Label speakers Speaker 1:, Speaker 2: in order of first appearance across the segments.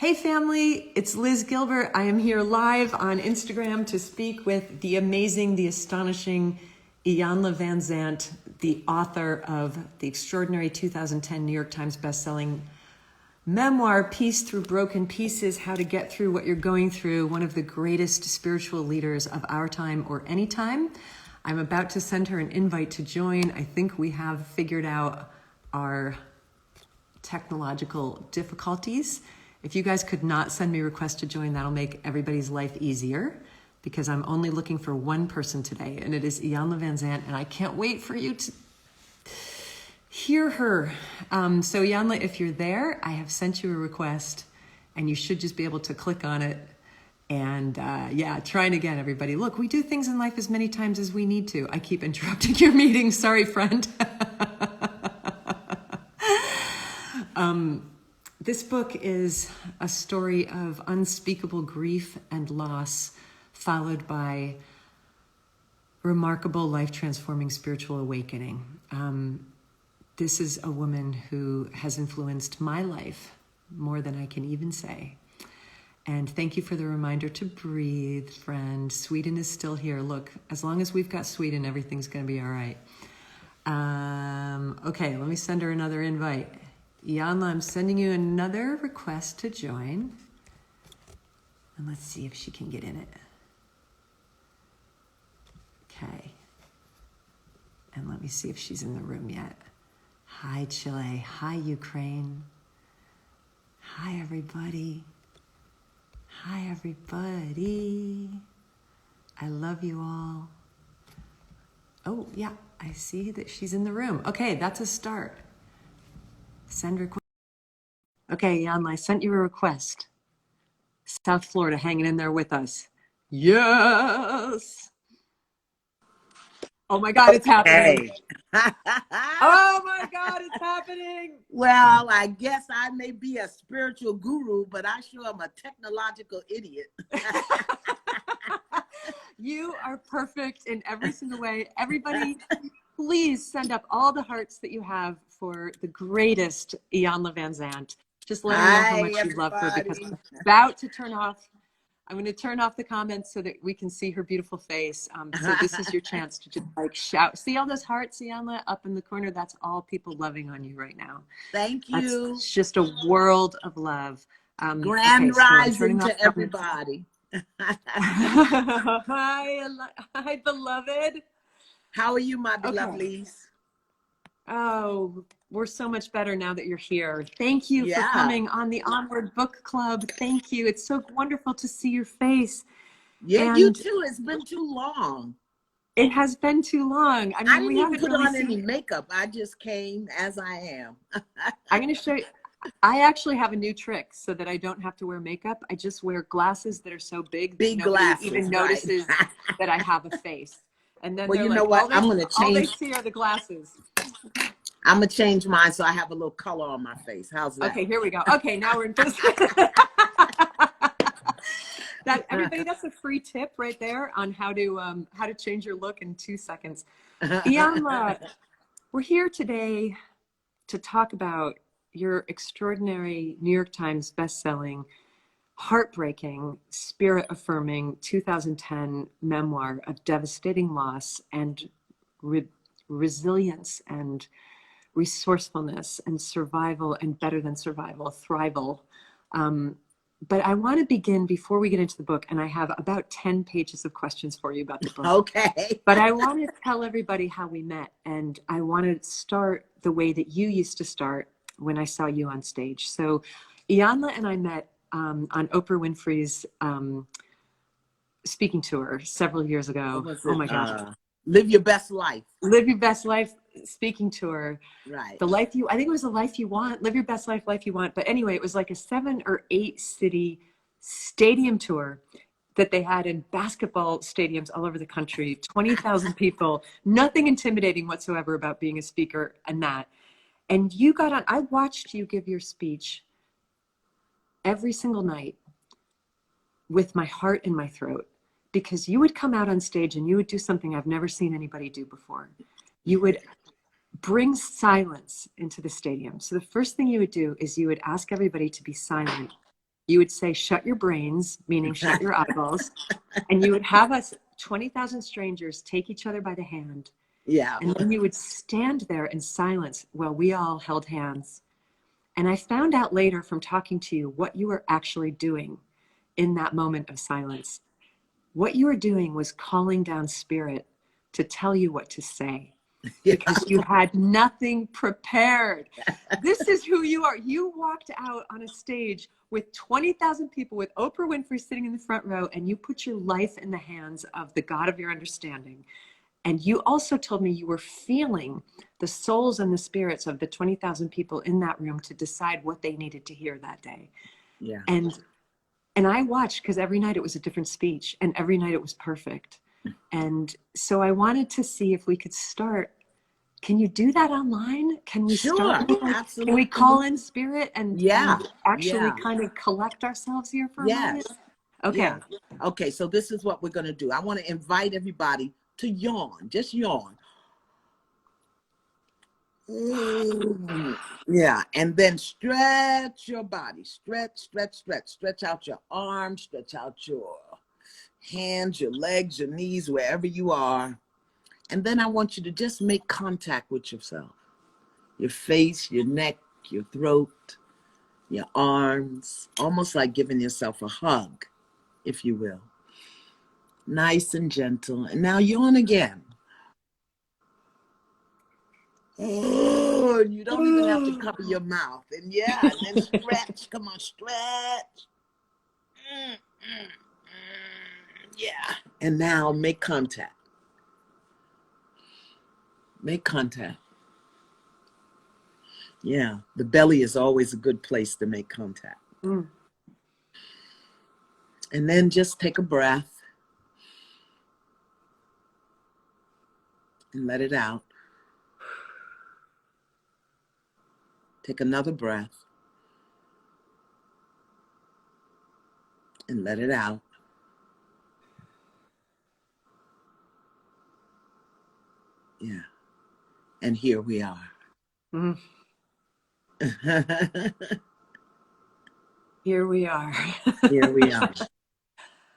Speaker 1: Hey family, it's Liz Gilbert. I am here live on Instagram to speak with the amazing, the astonishing Iyanla Vanzant, the author of the extraordinary 2010 New York Times bestselling memoir, Peace Through Broken Pieces, How to Get Through What You're Going Through, one of the greatest spiritual leaders of our time or any time. I'm about to send her an invite to join. I think we have figured out our technological difficulties. If you guys could not send me a request to join, that'll make everybody's life easier because I'm only looking for one person today, and it is Iyanla Vanzant, and I can't wait for you to hear her. So Iyanla, if you're there, I have sent you a request, and you should just be able to click on it. And yeah, trying again, everybody. Look, we do things in life as many times as we need to. I keep interrupting your meeting. Sorry, friend. This book is a story of unspeakable grief and loss, followed by remarkable life-transforming spiritual awakening. This is a woman who has influenced my life more than I can even say. And thank you for the reminder to breathe, friend. Sweden is still here. Look, as long as we've got Sweden, everything's going to be all right. Okay, let me send her another invite. Iyanla, I'm sending you another request to join. And let's see if she can get in it. Okay. And let me see if she's in the room yet. Hi, Chile. Hi, Ukraine. Hi, everybody. Hi, everybody. I love you all. Oh, yeah, I see that she's in the room. Okay, that's a start. Send request. Okay, Iyanla, I sent you a request. South Florida hanging in there with us. Yes. Oh my God, it's happening. Oh my God, it's happening.
Speaker 2: Well, I guess I may be a spiritual guru, but I sure am a technological idiot.
Speaker 1: You are perfect in every single way. Everybody, please send up all the hearts that you have for the greatest Iyanla Vanzant. Just let her know how much you love her, because I'm about to turn off. I'm going to turn off the comments so that we can see her beautiful face. So this is your chance to just like shout. See all those hearts, Iyanla, up in the corner? That's all people loving on you right now.
Speaker 2: Thank you.
Speaker 1: It's just a world of love.
Speaker 2: Grand rising to everybody.
Speaker 1: Hi, beloved.
Speaker 2: How are you, my beloveds?
Speaker 1: Oh, we're so much better now that you're here. Thank you for coming on the Onward Book Club. Thank you. It's so wonderful to see your face.
Speaker 2: Yeah,
Speaker 1: and
Speaker 2: you too. It's been too long.
Speaker 1: It has been too long. I mean,
Speaker 2: I didn't even put on any makeup. I just came as I am.
Speaker 1: I'm going to show you. I actually have a new trick so that I don't have to wear makeup. I just wear glasses that are so big that nobody even notices that I have a face. And then
Speaker 2: well, you know what? I'm going to change.
Speaker 1: All they see are the glasses.
Speaker 2: I'm going to change mine so I have a little color on my face. How's that?
Speaker 1: Okay, here we go. Okay, now we're in business. Everybody, that's a free tip right there on how to change your look in 2 seconds. Iyanla, we're here today to talk about your extraordinary New York Times bestselling, heartbreaking, spirit-affirming 2010 memoir of devastating loss and resilience and resourcefulness and survival, and better than survival, thrival. But I want to begin before we get into the book, and I have about 10 pages of questions for you about the book.
Speaker 2: Okay.
Speaker 1: But I want to tell everybody how we met, and I want to start the way that you used to start when I saw you on stage. So Iyanla and I met on Oprah Winfrey's speaking tour several years ago. Oh my God.
Speaker 2: Live Your Best Life.
Speaker 1: Live Your Best Life speaking tour.
Speaker 2: Right.
Speaker 1: I think it was The Life You Want. Live Your Best Life, Life You Want. But anyway, it was like a 7 or 8 city stadium tour that they had in basketball stadiums all over the country, 20,000 people, nothing intimidating whatsoever about being a speaker and that. And you got on, I watched you give your speech every single night with my heart in my throat, because you would come out on stage and you would do something I've never seen anybody do before. You would bring silence into the stadium. So the first thing you would do is you would ask everybody to be silent you would say, shut your brains, meaning shut your eyeballs. And you would have us, 20,000 strangers, take each other by the hand.
Speaker 2: Yeah.
Speaker 1: And then you would stand there in silence while we all held hands. And I found out later from talking to you what you were actually doing in that moment of silence. What you were doing was calling down spirit to tell you what to say,
Speaker 2: Yeah.
Speaker 1: because you had nothing prepared. This is who you are. You walked out on a stage with 20,000 people, with Oprah Winfrey sitting in the front row, and you put your life in the hands of the God of your understanding. And you also told me you were feeling the souls and the spirits of the 20,000 people in that room to decide what they needed to hear that day.
Speaker 2: Yeah.
Speaker 1: And I watched, because every night it was a different speech and every night it was perfect. And so I wanted to see if we could start. Can you do that online? Can we start?
Speaker 2: Sure. Absolutely.
Speaker 1: Can we call in spirit and actually
Speaker 2: Yeah.
Speaker 1: kind of collect ourselves here for a
Speaker 2: Yes.
Speaker 1: moment? Okay.
Speaker 2: Yeah. Okay. So this is what we're going to do. I want to invite everybody to yawn. Just yawn. Yeah. And then stretch your body. Stretch out your arms, stretch out your hands, your legs, your knees, wherever you are. And then I want you to just make contact with yourself. Your face, your neck, your throat, your arms, almost like giving yourself a hug, if you will. Nice and gentle. And now yawn again. Oh, and you don't even have to cover your mouth. And yeah, and then stretch. Come on, stretch. Yeah. And now make contact. Make contact. Yeah, the belly is always a good place to make contact. And then just take a breath and let it out. Take another breath and let it out. Yeah. And here we are.
Speaker 1: Here we are.
Speaker 2: Here we are.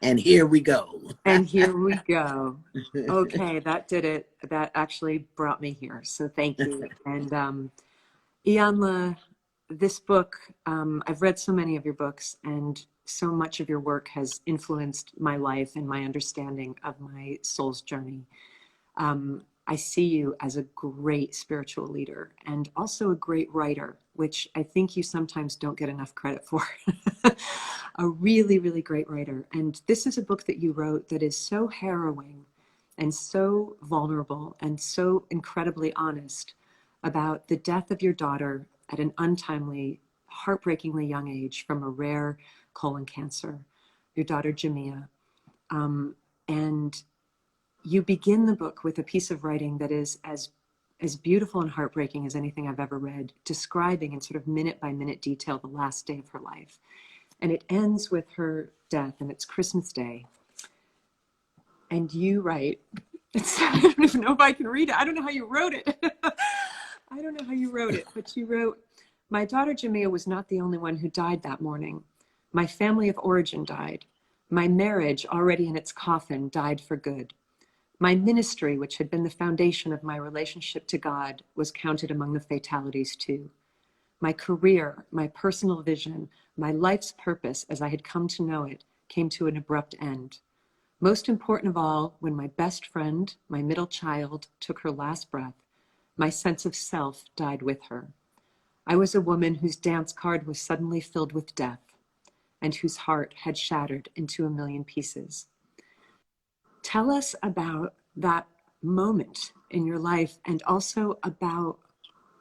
Speaker 2: And here we go.
Speaker 1: And here we go. Okay, that did it. That actually brought me here. So thank you. And Iyanla, this book, I've read so many of your books, and so much of your work has influenced my life and my understanding of my soul's journey. I see you as a great spiritual leader and also a great writer, which I think you sometimes don't get enough credit for. A really, really great writer. And this is a book that you wrote that is so harrowing and so vulnerable and so incredibly honest about the death of your daughter at an untimely, heartbreakingly young age from a rare colon cancer, your daughter Jamia. And you begin the book with a piece of writing that is as beautiful and heartbreaking as anything I've ever read, describing in sort of minute by minute detail the last day of her life. And it ends with her death, and it's Christmas Day. And you write, I don't even know if I can read it. I don't know how you wrote it. I don't know how you wrote it, but you wrote, "My daughter Jamia was not the only one who died that morning. My family of origin died. My marriage, already in its coffin, died for good. My ministry, which had been the foundation of my relationship to God, was counted among the fatalities too. My career, my personal vision, my life's purpose as I had come to know it, came to an abrupt end. Most important of all, when my best friend, my middle child, took her last breath, my sense of self died with her. I was a woman whose dance card was suddenly filled with death and whose heart had shattered into a million pieces." Tell us about that moment in your life, and also about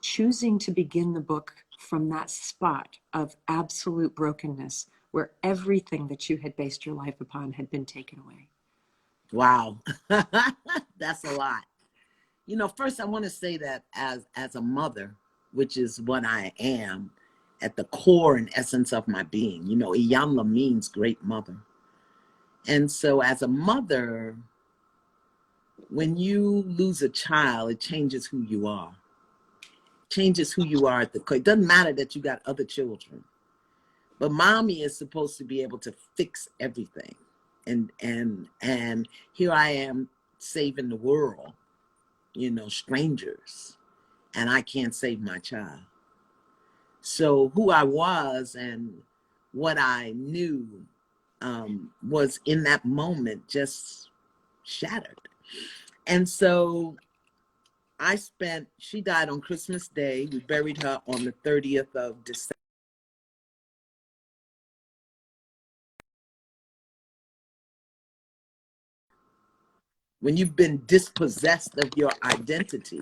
Speaker 1: choosing to begin the book from that spot of absolute brokenness, where everything that you had based your life upon had been taken away.
Speaker 2: Wow. That's a lot. You know, first I want to say that as a mother, which is what I am at the core and essence of my being, you know, Iyanla means great mother. And so as a mother, when you lose a child, it changes who you are. Changes who you are at the core. It doesn't matter that you got other children. But mommy is supposed to be able to fix everything. And here I am saving the world, you know, strangers, and I can't save my child. So who I was and what I knew was in that moment just shattered. And so she died on Christmas Day. We buried her on the 30th of December. When you've been dispossessed of your identity,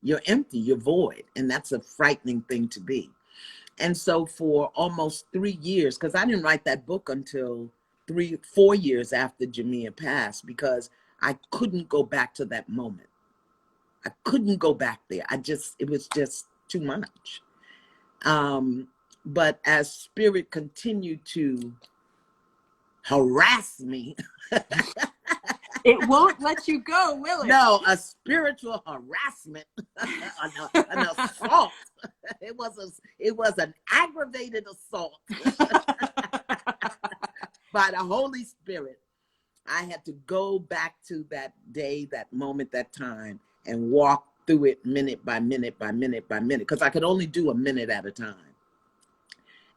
Speaker 2: you're empty, you're void. And that's a frightening thing to be. And so for almost 3 years, because I didn't write that book until 4 years after Jamia passed, because I couldn't go back to that moment. I couldn't go back there. It was just too much. But as spirit continued to harass me,
Speaker 1: it won't let you go, will it?
Speaker 2: No, a spiritual harassment, an assault. It was an aggravated assault by the Holy Spirit. I had to go back to that day, that moment, that time, and walk through it minute by minute by minute by minute, because I could only do a minute at a time.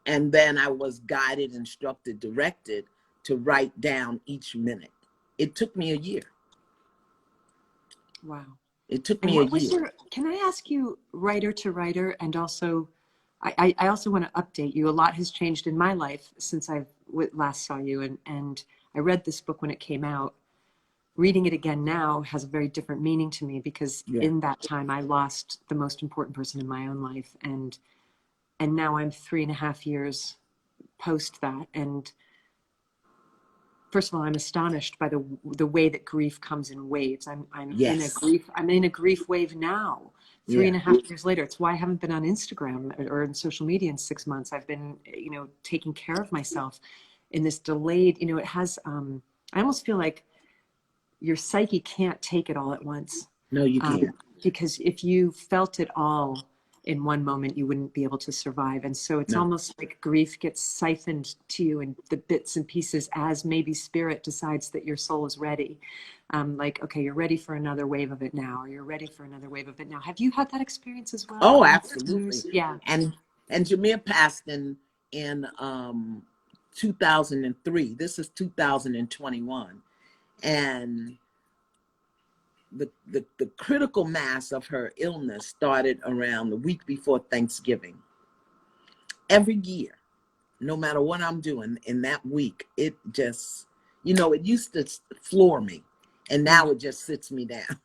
Speaker 2: And then I was guided, instructed, directed to write down each minute. It took me a year.
Speaker 1: Wow.
Speaker 2: It took me a year.
Speaker 1: Can I ask you, writer to writer, and also, I also want to update you. A lot has changed in my life since I last saw you, and I read this book when it came out. Reading it again now has a very different meaning to me, because in that time I lost the most important person in my own life, and now I'm 3.5 years post that, and first of all, I'm astonished by the way that grief comes in waves. I'm in a grief wave now, 3.5 years later. It's why I haven't been on Instagram or in social media in 6 months. I've been, taking care of myself in this delayed, it has, I almost feel like your psyche can't take it all at once.
Speaker 2: No, you can't.
Speaker 1: Because if you felt it all in one moment, you wouldn't be able to survive. And so it's almost like grief gets siphoned to you in the bits and pieces as maybe spirit decides that your soul is ready. Like, okay, you're ready for another wave of it now, or you're ready for another wave of it now. Have you had that experience as well?
Speaker 2: Oh, absolutely.
Speaker 1: Yeah.
Speaker 2: And Jamia passed in 2003. This is 2021. And the critical mass of her illness started around the week before Thanksgiving. Every year, no matter what I'm doing in that week, it just, it used to floor me, and now it just sits me down.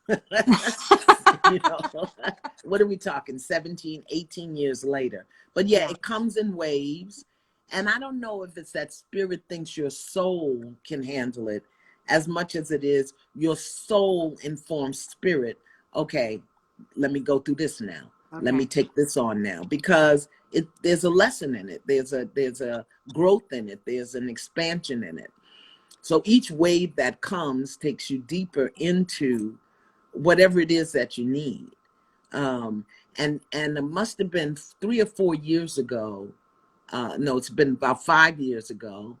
Speaker 2: What are we talking, 17, 18 years later? But it comes in waves. And I don't know if it's that spirit thinks your soul can handle it as much as it is your soul informs spirit. Okay, let me go through this now. Okay. Let me take this on now, because there's a lesson in it. There's a growth in it. There's an expansion in it. So each wave that comes takes you deeper into whatever it is that you need. And it must have been 3 or 4 years ago. No, it's been about 5 years ago.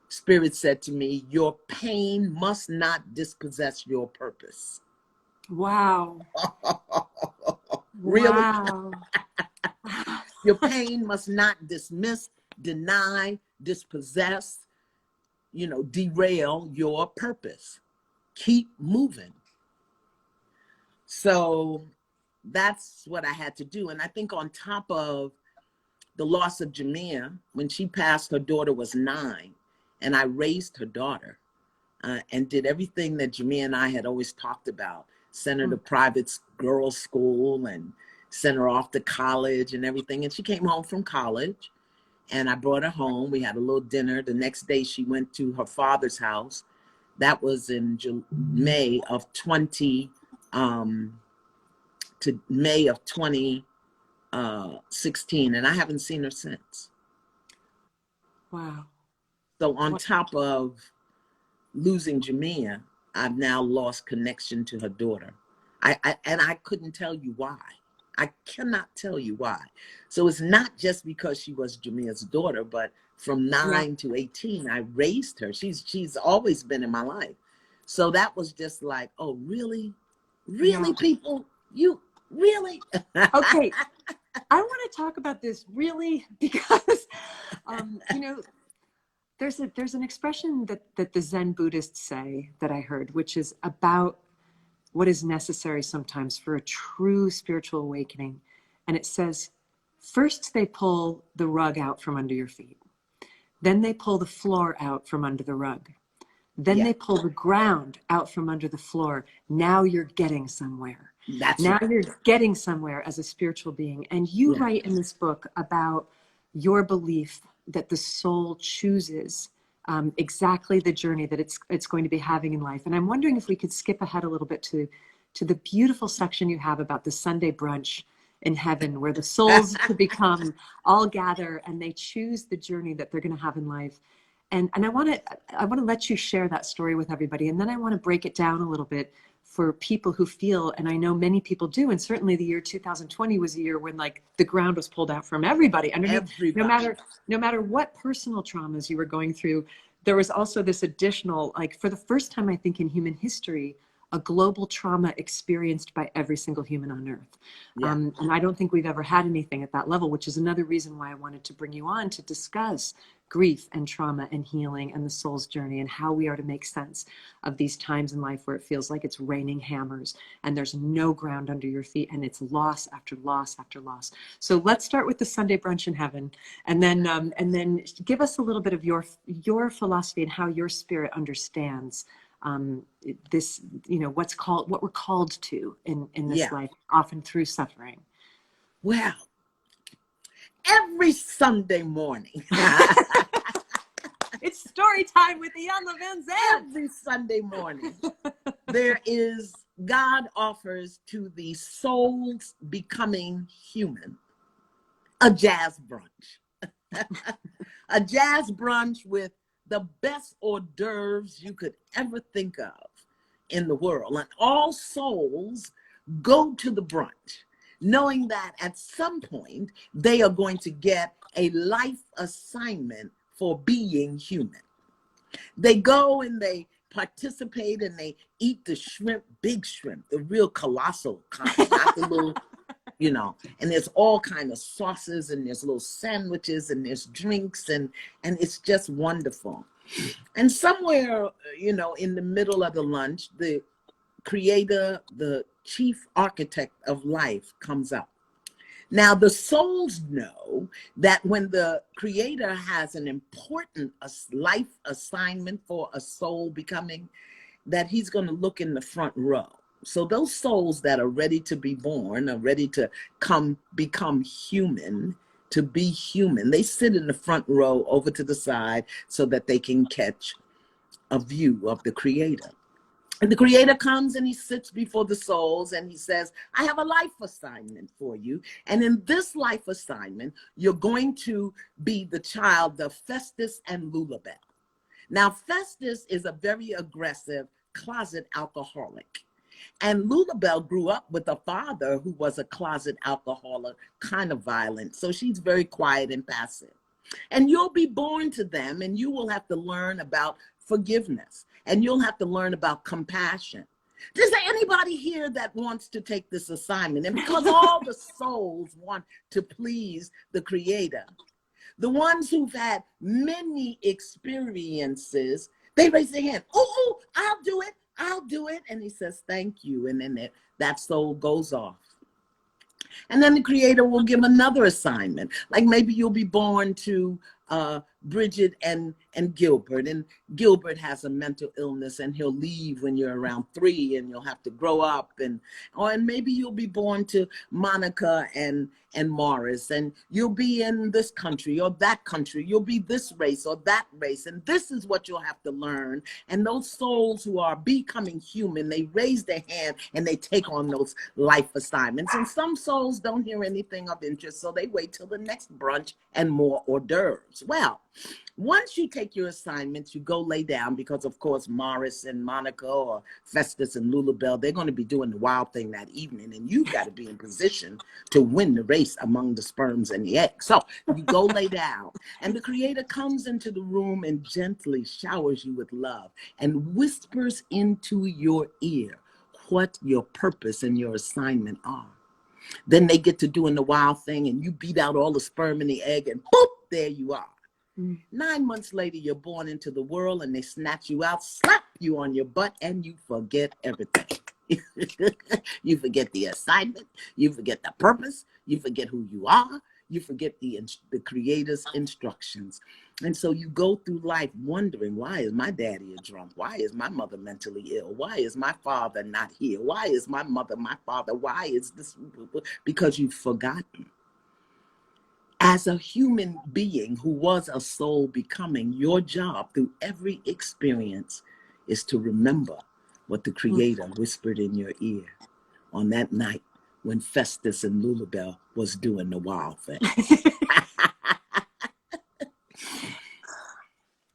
Speaker 2: Spirit said to me, your pain must not dispossess your purpose.
Speaker 1: Wow.
Speaker 2: Really?
Speaker 1: Wow.
Speaker 2: Your pain must not dismiss, deny, dispossess, derail your purpose. Keep moving. So that's what I had to do. And I think on top of the loss of Jamia, when she passed, her daughter was 9. And I raised her daughter and did everything that Jamia and I had always talked about. Sent her to private girls' school and sent her off to college and everything. And she came home from college, and I brought her home. We had a little dinner. The next day she went to her father's house. That was in May of 2016. And I haven't seen her since.
Speaker 1: Wow.
Speaker 2: So on top of losing Jamia, I've now lost connection to her daughter. And I couldn't tell you why. I cannot tell you why. So it's not just because she was Jamia's daughter, but from 9 to 18, I raised her. She's always been in my life. So that was just like, oh, really? Really, people? You really?
Speaker 1: Okay. I want to talk about this really because, you know, there's an expression that the Zen Buddhists say that I heard, which is about what is necessary sometimes for a true spiritual awakening. And it says, first they pull the rug out from under your feet. Then they pull the floor out from under the rug. Then they pull the ground out from under the floor. Now you're getting somewhere. Now you're getting somewhere as a spiritual being. And you write in this book about your belief that the soul chooses exactly the journey that it's going to be having in life. And I'm wondering if we could skip ahead a little bit to the beautiful section you have about the Sunday brunch in heaven, where the souls to become all gather and they choose the journey that they're going to have in life. And I want to let you share that story with everybody. And then I want to break it down a little bit for people who feel, and I know many people do, and certainly the year 2020 was a year when like the ground was pulled out from everybody underneath. No matter what personal traumas you were going through, there was also this additional, like for the first time, I think in human history, a global trauma experienced by every single human on earth. And I don't think we've ever had anything at that level, which is another reason why I wanted to bring you on to discuss grief and trauma and healing and the soul's journey and how we are to make sense of these times in life where it feels like it's raining hammers and there's no ground under your feet and it's loss after loss after loss. So let's start with the Sunday brunch in heaven, and then give us a little bit of your philosophy and how your spirit understands this, you know, what we're called to in this life, often through suffering.
Speaker 2: Well, every Sunday morning,
Speaker 1: it's story time with Iyanla Vanzant.
Speaker 2: Every Sunday morning, God offers to the souls becoming human a jazz brunch. A jazz brunch with the best hors d'oeuvres you could ever think of in the world. And all souls go to the brunch knowing that at some point they are going to get a life assignment for being human. They go and they participate and they eat the shrimp, big shrimp, the real colossal kind, not the little, you know, and there's all kind of sauces and there's little sandwiches and there's drinks and it's just wonderful. And somewhere, you know, in the middle of the lunch, the creator, the chief architect of life comes up. Now, the souls know that when the creator has an important life assignment for a soul becoming, that he's going to look in the front row. So those souls that are ready to be born, are ready to become human, to be human, they sit in the front row over to the side so that they can catch a view of the creator. And the creator comes and he sits before the souls and he says, I have a life assignment for you. And in this life assignment, you're going to be the child of Festus and Lulabelle. Now, Festus is a very aggressive closet alcoholic. And Lulabelle grew up with a father who was a closet alcoholic, kind of violent. So she's very quiet and passive. And you'll be born to them and you will have to learn about forgiveness. And you'll have to learn about compassion. Is there anybody here that wants to take this assignment? And because all the souls want to please the creator, the ones who've had many experiences, they raise their hand. Oh, I'll do it. And he says, thank you. And then that soul goes off. And then the creator will give another assignment. Like maybe you'll be born to Bridget and Gilbert, and Gilbert has a mental illness and he'll leave when you're around 3 and you'll have to grow up, and maybe you'll be born to Monica and Morris, and you'll be in this country or that country, you'll be this race or that race, and this is what you'll have to learn. And those souls who are becoming human, they raise their hand and they take on those life assignments. And some souls don't hear anything of interest, so they wait till the next brunch and more hors d'oeuvres. assignments. Well, once you take your assignments, you go lay down because, of course, Morris and Monica or Festus and Lulabelle, they're going to be doing the wild thing that evening, and you've got to be in position to win the race among the sperms and the eggs. So you go lay down, and the Creator comes into the room and gently showers you with love and whispers into your ear what your purpose and your assignment are. Then they get to doing the wild thing, and you beat out all the sperm and the egg, and boop, there you are. 9 months later, you're born into the world, and they snatch you out, slap you on your butt, and you forget everything. You forget the assignment. You forget the purpose. You forget who you are. You forget the Creator's instructions. And so you go through life wondering, why is my daddy a drunk? Why is my mother mentally ill? Why is my father not here? Why is my mother my father? Why is this? Because you've forgotten. As a human being who was a soul becoming, your job through every experience is to remember what the Creator whispered in your ear on that night when Festus and Lulabelle was doing the wild thing.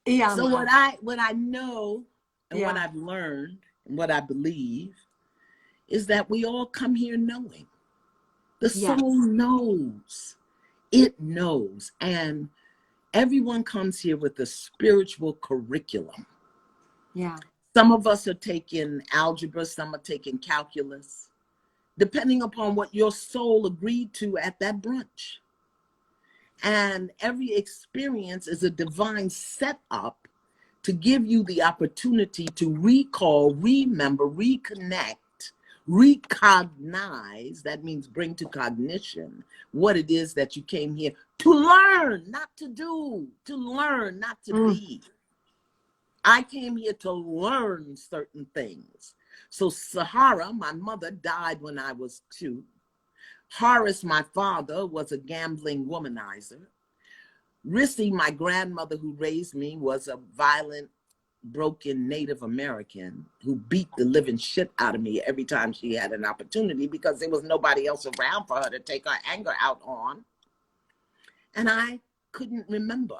Speaker 2: So what I know and what I've learned and what I believe is that we all come here knowing. The soul knows. It knows. And everyone comes here with a spiritual curriculum.
Speaker 1: Yeah.
Speaker 2: Some of us are taking algebra, some are taking calculus, depending upon what your soul agreed to at that brunch. And every experience is a divine setup to give you the opportunity to recall, remember, reconnect, recognize, that means bring to cognition what it is that you came here to learn, not to do, to learn, not to be. I came here to learn certain things. So Sahara, my mother, died when I was 2. Horace, my father, was a gambling womanizer. Rissy, my grandmother who raised me, was a violent, broken Native American who beat the living shit out of me every time she had an opportunity because there was nobody else around for her to take her anger out on. And I couldn't remember.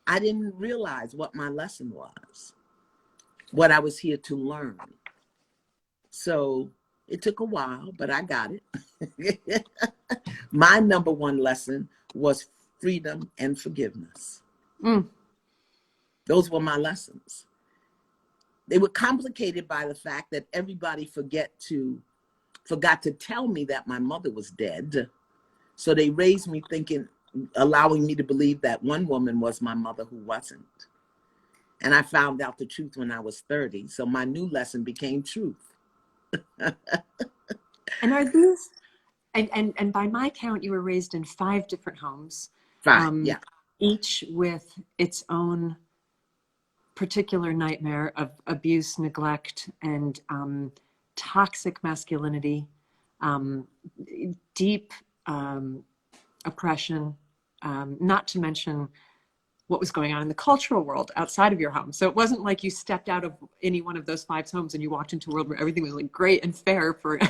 Speaker 2: I didn't realize what my lesson was, what I was here to learn. So it took a while, but I got it. My number one lesson was freedom and forgiveness. Those were my lessons. They were complicated by the fact that everybody forgot to tell me that my mother was dead. So they raised me thinking, allowing me to believe that one woman was my mother who wasn't. And I found out the truth when I was 30. So my new lesson became truth.
Speaker 1: And are these, and by my count, you were raised in 5 different homes.
Speaker 2: 5, yeah.
Speaker 1: Each with its own particular nightmare of abuse, neglect, and toxic masculinity, deep oppression, not to mention what was going on in the cultural world outside of your home. So it wasn't like you stepped out of any one of those 5 homes and you walked into a world where everything was like great and fair for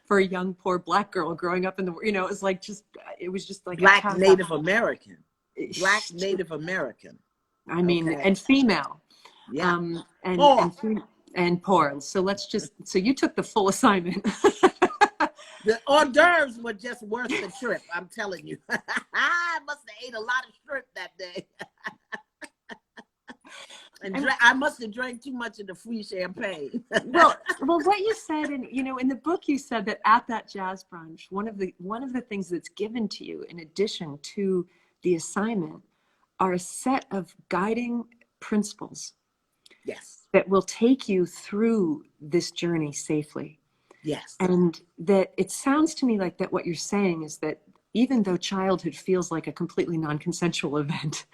Speaker 1: for a young poor Black girl growing up in the, it was like it was just like
Speaker 2: Black Native American. Black Native American.
Speaker 1: I mean, okay. And female.
Speaker 2: Yeah.
Speaker 1: And poor. So so you took the full assignment.
Speaker 2: The hors d'oeuvres were just worth the trip, I'm telling you. I must have ate a lot of shrimp that day. And I must have drank too much of the free champagne.
Speaker 1: well, what you said, in the book, you said that at that jazz brunch, one of the things that's given to you, in addition to the assignment, are a set of guiding principles.
Speaker 2: Yes.
Speaker 1: That will take you through this journey safely.
Speaker 2: Yes.
Speaker 1: And that it sounds to me like that what you're saying is that even though childhood feels like a completely non-consensual event,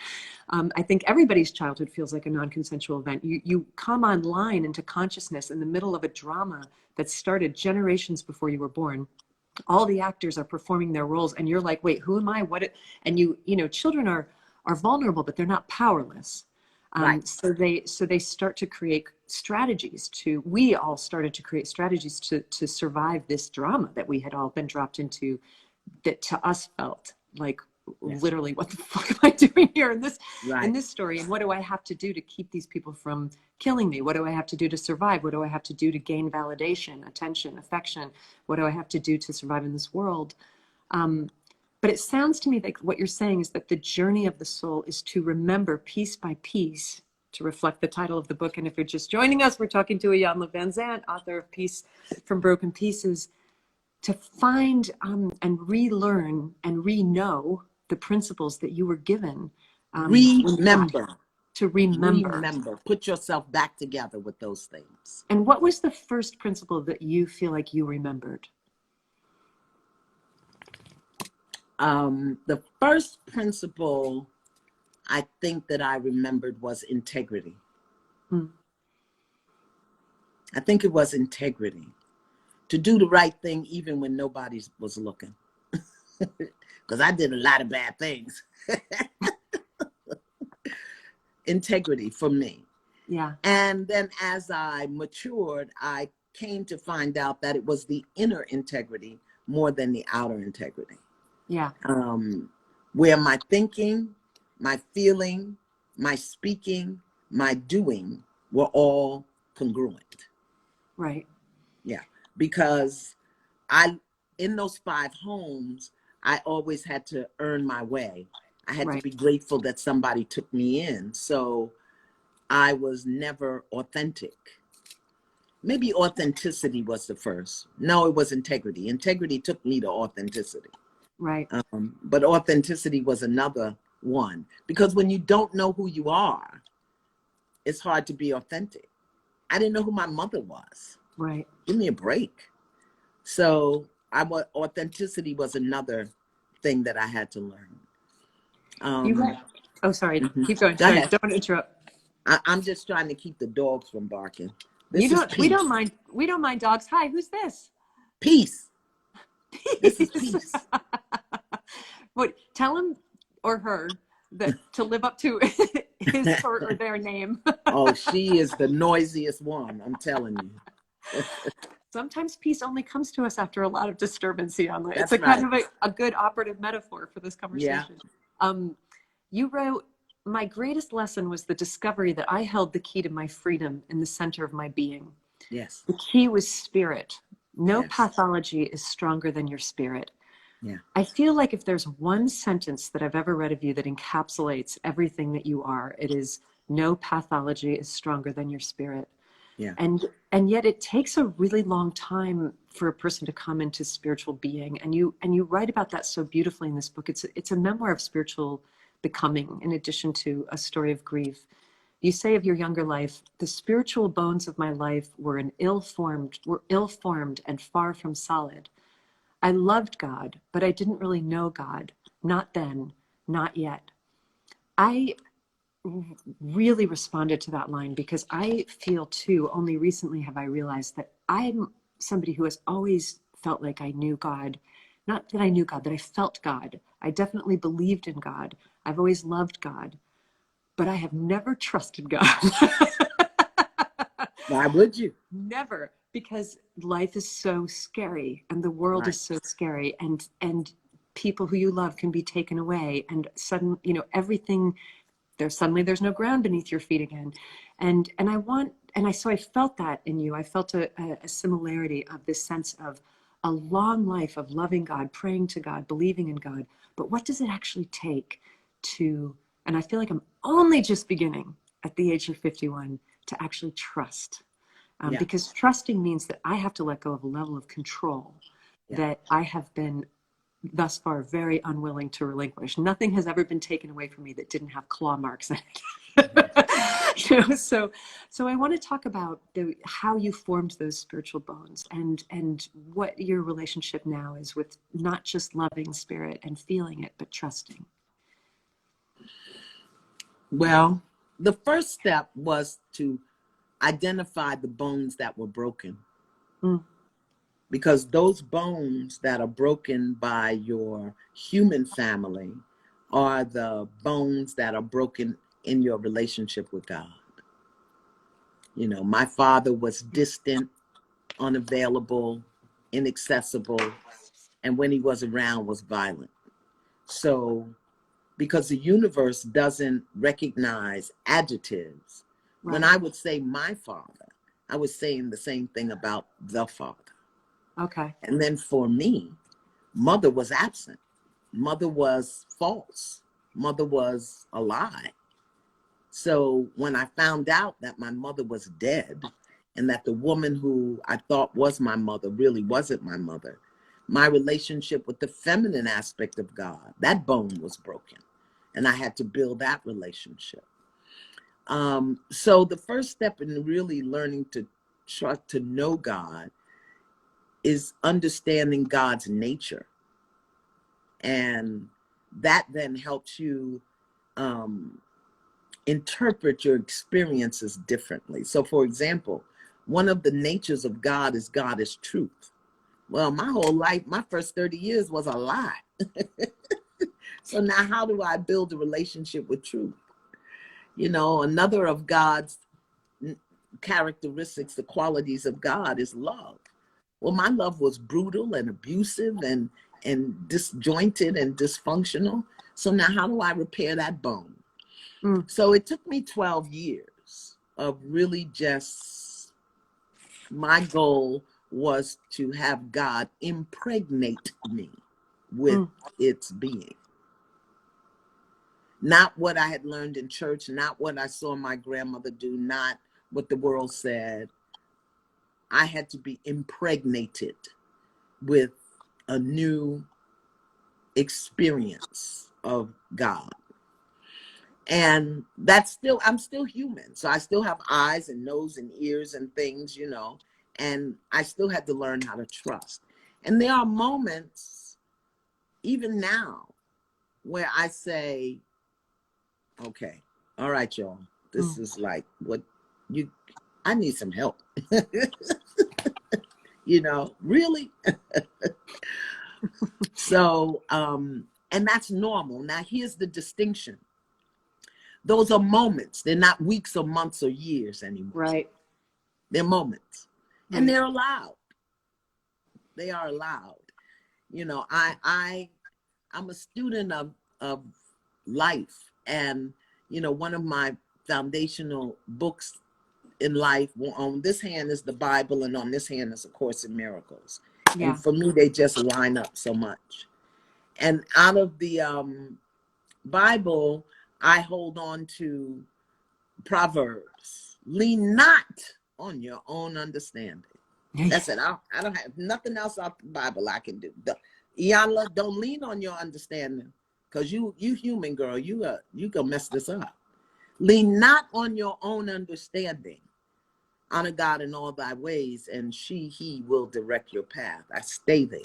Speaker 1: I think everybody's childhood feels like a non-consensual event. You come online into consciousness in the middle of a drama that started generations before you were born. All the actors are performing their roles and you're like, wait, who am I? And children are vulnerable, but they're not powerless.
Speaker 2: Right.
Speaker 1: So they start to create strategies we all started to create strategies to survive this drama that we had all been dropped into, that to us felt like literally, what the fuck am I doing here in this
Speaker 2: Right.
Speaker 1: story? And what do I have to do to keep these people from killing me? What do I have to do to survive? What do I have to do to gain validation, attention, affection? What do I have to do to survive in this world? But it sounds to me like what you're saying is that the journey of the soul is to remember piece by piece, to reflect the title of the book. And if you're just joining us, we're talking to Iyanla Vanzant, author of Peace from Broken Pieces, to find and relearn and re-know the principles that you were given.
Speaker 2: Remember.
Speaker 1: To remember.
Speaker 2: Remember. Put yourself back together with those things.
Speaker 1: And what was the first principle that you feel like you remembered?
Speaker 2: The first principle I think that I remembered was integrity. I think it was integrity. To do the right thing even when nobody was looking. Because I did a lot of bad things. Integrity for me.
Speaker 1: Yeah.
Speaker 2: And then as I matured, I came to find out that it was the inner integrity more than the outer integrity.
Speaker 1: Yeah.
Speaker 2: Where my thinking, my feeling, my speaking, my doing were all congruent.
Speaker 1: Right.
Speaker 2: Yeah. Because in those 5 homes, I always had to earn my way. I had to be grateful that somebody took me in. So I was never authentic. Maybe authenticity was the first. No, it was integrity. Integrity took me to authenticity.
Speaker 1: Right.
Speaker 2: But authenticity was another one. Because when you don't know who you are, it's hard to be authentic. I didn't know who my mother was.
Speaker 1: Right.
Speaker 2: Give me a break. So authenticity was another thing that I had to learn.
Speaker 1: Oh, sorry. Keep going.
Speaker 2: Go ahead.
Speaker 1: Don't interrupt.
Speaker 2: I'm just trying to keep the dogs from barking.
Speaker 1: We don't mind dogs. Hi, who's this?
Speaker 2: Peace. This is Peace.
Speaker 1: What? Tell him or her that to live up to his or their name.
Speaker 2: Oh, she is the noisiest one. I'm telling you.
Speaker 1: Sometimes peace only comes to us after a lot of disturbance, Iyanla. It's
Speaker 2: right.
Speaker 1: kind of a good operative metaphor for this conversation. Yeah. You wrote, my greatest lesson was the discovery that I held the key to my freedom in the center of my being.
Speaker 2: Yes.
Speaker 1: The key was spirit. No pathology is stronger than your spirit.
Speaker 2: Yeah.
Speaker 1: I feel like if there's one sentence that I've ever read of you that encapsulates everything that you are, it is no pathology is stronger than your spirit.
Speaker 2: Yeah.
Speaker 1: And yet it takes a really long time for a person to come into spiritual being. And you write about that so beautifully in this book. It's a memoir of spiritual becoming, in addition to a story of grief. You say of your younger life, the spiritual bones of my life were ill-formed and far from solid. I loved God, but I didn't really know God. Not then, not yet. I really responded to that line because I feel too, only recently have I realized that I'm somebody who has always felt like I knew God. Not that I knew God, that I felt God. I definitely believed in God. I've always loved God, but I have never trusted God.
Speaker 2: Why would you?
Speaker 1: Never, because life is so scary and the world is so scary, and people who you love can be taken away, and everything, there's no ground beneath your feet again. So I felt that in you. I felt a similarity of this sense of a long life of loving God, praying to God, believing in God. But what does it actually take to, and I feel like I'm only just beginning at the age of 51 to actually trust. Because trusting means that I have to let go of a level of control that I have been thus far very unwilling to relinquish. Nothing has ever been taken away from me that didn't have claw marks in it. So I want to talk about how you formed those spiritual bones and what your relationship now is with not just loving spirit and feeling it, but trusting.
Speaker 2: Well, the first step was to identify the bones that were broken. Because those bones that are broken by your human family are the bones that are broken in your relationship with God. You know, my father was distant, unavailable, inaccessible, and when he was around was violent. So, because the universe doesn't recognize adjectives,
Speaker 1: Right.
Speaker 2: when I would say my father, I was saying the same thing about the father.
Speaker 1: Okay.
Speaker 2: And then for me, mother was absent. Mother was false. Mother was a lie. So when I found out that my mother was dead and that the woman who I thought was my mother really wasn't my mother, my relationship with the feminine aspect of God, that bone was broken. And I had to build that relationship. So the first step in really learning to try to know God is understanding God's nature. And that then helps you interpret your experiences differently. So for example, one of the natures of God is truth. Well, my whole life, my first 30 years was a lie. So now how do I build a relationship with truth? You know, another of God's characteristics, the qualities of God, is love. Well, my love was brutal and abusive and disjointed and dysfunctional. So now how do I repair that bone? So it took me 12 years of really just, my goal was to have God impregnate me with its being. Not what I had learned in church, not what I saw my grandmother do, not what the world said. I had to be impregnated with a new experience of God. And that's still, I'm still human. So I still have eyes and nose and ears and things, you know, and I still had to learn how to trust. And there are moments, even now, where I say, okay, all right, y'all, this is like I need some help. You know, really? So, and that's normal. Now, here's the distinction. Those are moments. They're not weeks or months or years anymore.
Speaker 1: Right.
Speaker 2: They're moments. Right. And they're allowed. They are allowed. You know, I'm a student of life. And, you know, one of my foundational books in life, on this hand is the Bible and on this hand is A Course in Miracles. Yeah. And for me, they just line up so much. And out of the Bible, I hold on to Proverbs. Lean not on your own understanding. That's it. I don't have nothing else out the Bible I can do. Iyanla, don't lean on your understanding, because you human girl, you gonna mess this up. Lean not on your own understanding. Honor God in all thy ways, and he will direct your path. I stay there.